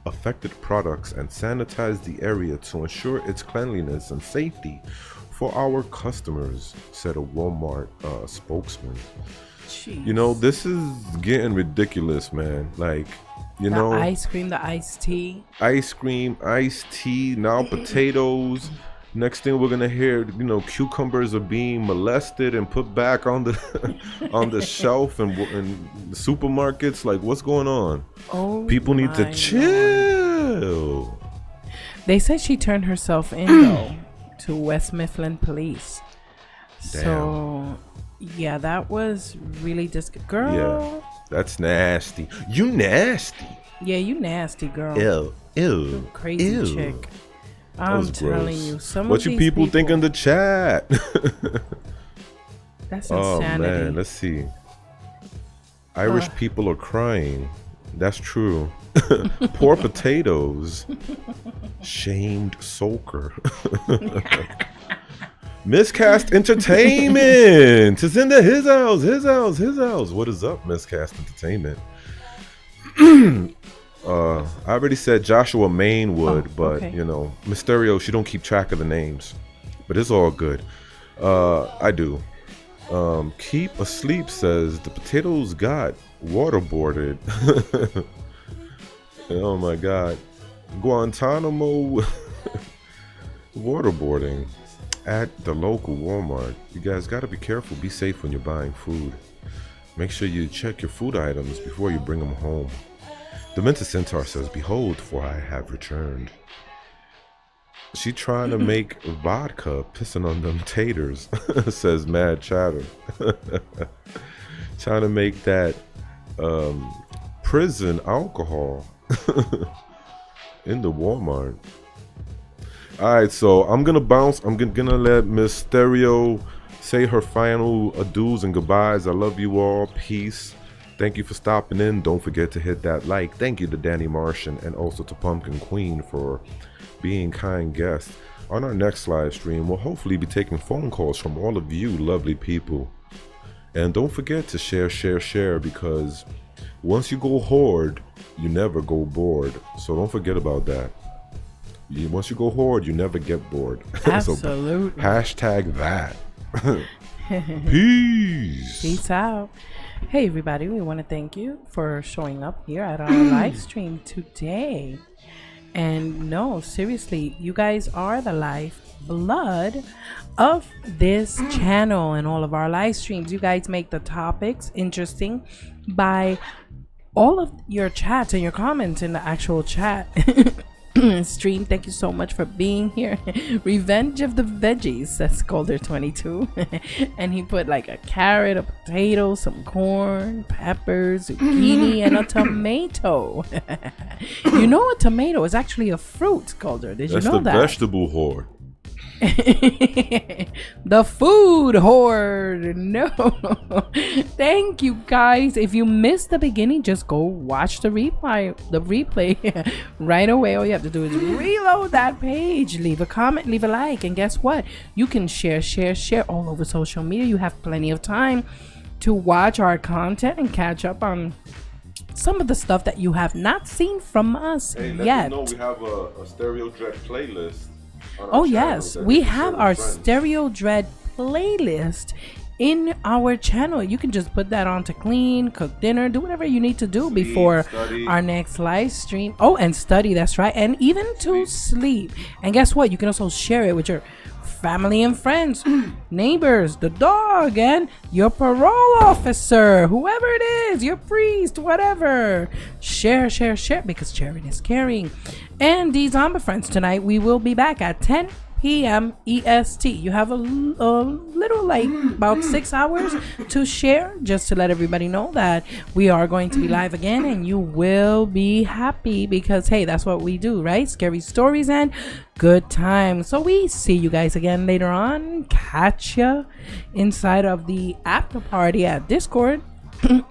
affected products and sanitized the area to ensure its cleanliness and safety for our customers, said a Walmart spokesman. Jeez. You know, this is getting ridiculous, man. Like, you know, the ice cream, the iced tea. Ice cream, iced tea, now potatoes. Next thing we're gonna hear, you know, cucumbers are being molested and put back on the on the shelf in the supermarkets. Like, what's going on? Oh, people need to chill. They said she turned herself in though to West Mifflin Police. Damn. So yeah, that was really girl. Yeah, that's nasty. You nasty. Yeah, you nasty girl. Ew. You crazy chick. I'm telling you, what you people think in the chat? That's insanity. Oh man, let's see. Irish people are crying. That's true. Poor potatoes. Shamed soaker. Miscast Entertainment is into his house. What is up, Miscast Entertainment? I already said Joshua Mainwood, but you know, Mysterio, she don't keep track of the names, but it's all good. I do. Keep Asleep says the potatoes got waterboarded. Oh my god. Guantanamo waterboarding at the local Walmart. You guys gotta be careful, be safe when you're buying food. Make sure you check your food items before you bring them home. The Mentor Centaur says, behold, for I have returned. She trying to make vodka pissing on them taters, says Mad Chatter. Trying to make that prison alcohol in the Walmart. Alright, so I'm gonna bounce. I'm gonna let Miss Stereo say her final adieus and goodbyes. I love you all. Peace. Thank you for stopping in. Don't forget to hit that like. Thank you to Danny Martian and also to Pumpkin Queen for being kind guests. On our next live stream, we'll hopefully be taking phone calls from all of you lovely people. And don't forget to share, because once you go hoard, you never go bored. So don't forget about that. Once you go hoard, you never get bored. Absolutely. So, hashtag that. Peace. Peace out. Hey everybody, we want to thank you for showing up here at our live stream today. And no, seriously, you guys are the lifeblood of this channel and all of our live streams. You guys make the topics interesting by all of your chats and your comments in the actual chat stream. Thank you so much for being here. Revenge of the Veggies, says Scolder22. And he put like a carrot, a potato, some corn, peppers, zucchini, and a tomato. You know, a tomato is actually a fruit, Scolder. Did you know that? That's the vegetable horde. The food horde. No. Thank you guys. If you missed the beginning, just go watch the replay right away. All you have to do is reload that page, leave a comment, leave a like, and guess what? You can share all over social media. You have plenty of time to watch our content and catch up on some of the stuff that you have not seen from us yet. You know we have a Stereo Dread playlist. Oh yes, we have our Stereo Dread playlist in our channel. You can just put that on to clean, cook dinner, do whatever you need to do before our next live stream. Oh, and study, that's right. And even to sleep. And guess what? You can also share it with your family and friends, neighbors, the dog, and your parole officer, whoever it is, your priest, whatever. Share, because sharing is caring. And these Zombie Friends, tonight we will be back at 10 p.m. EST. You have a little, like, about 6 hours to share, just to let everybody know that we are going to be live again, and you will be happy because, hey, that's what we do, right? Scary stories and good times. So we see you guys again later on. Catch ya inside of the after party at Discord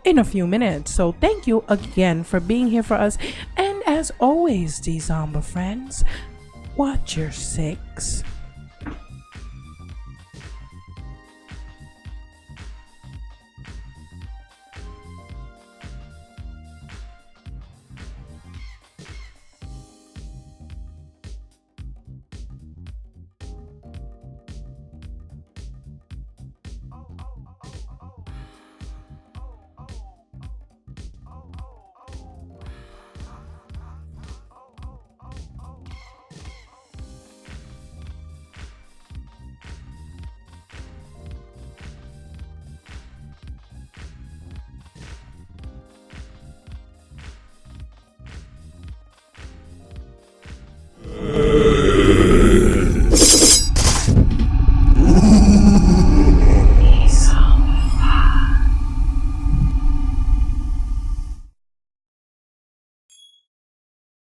in a few minutes. So thank you again for being here for us. And as always, these Zombie Friends, watch your six.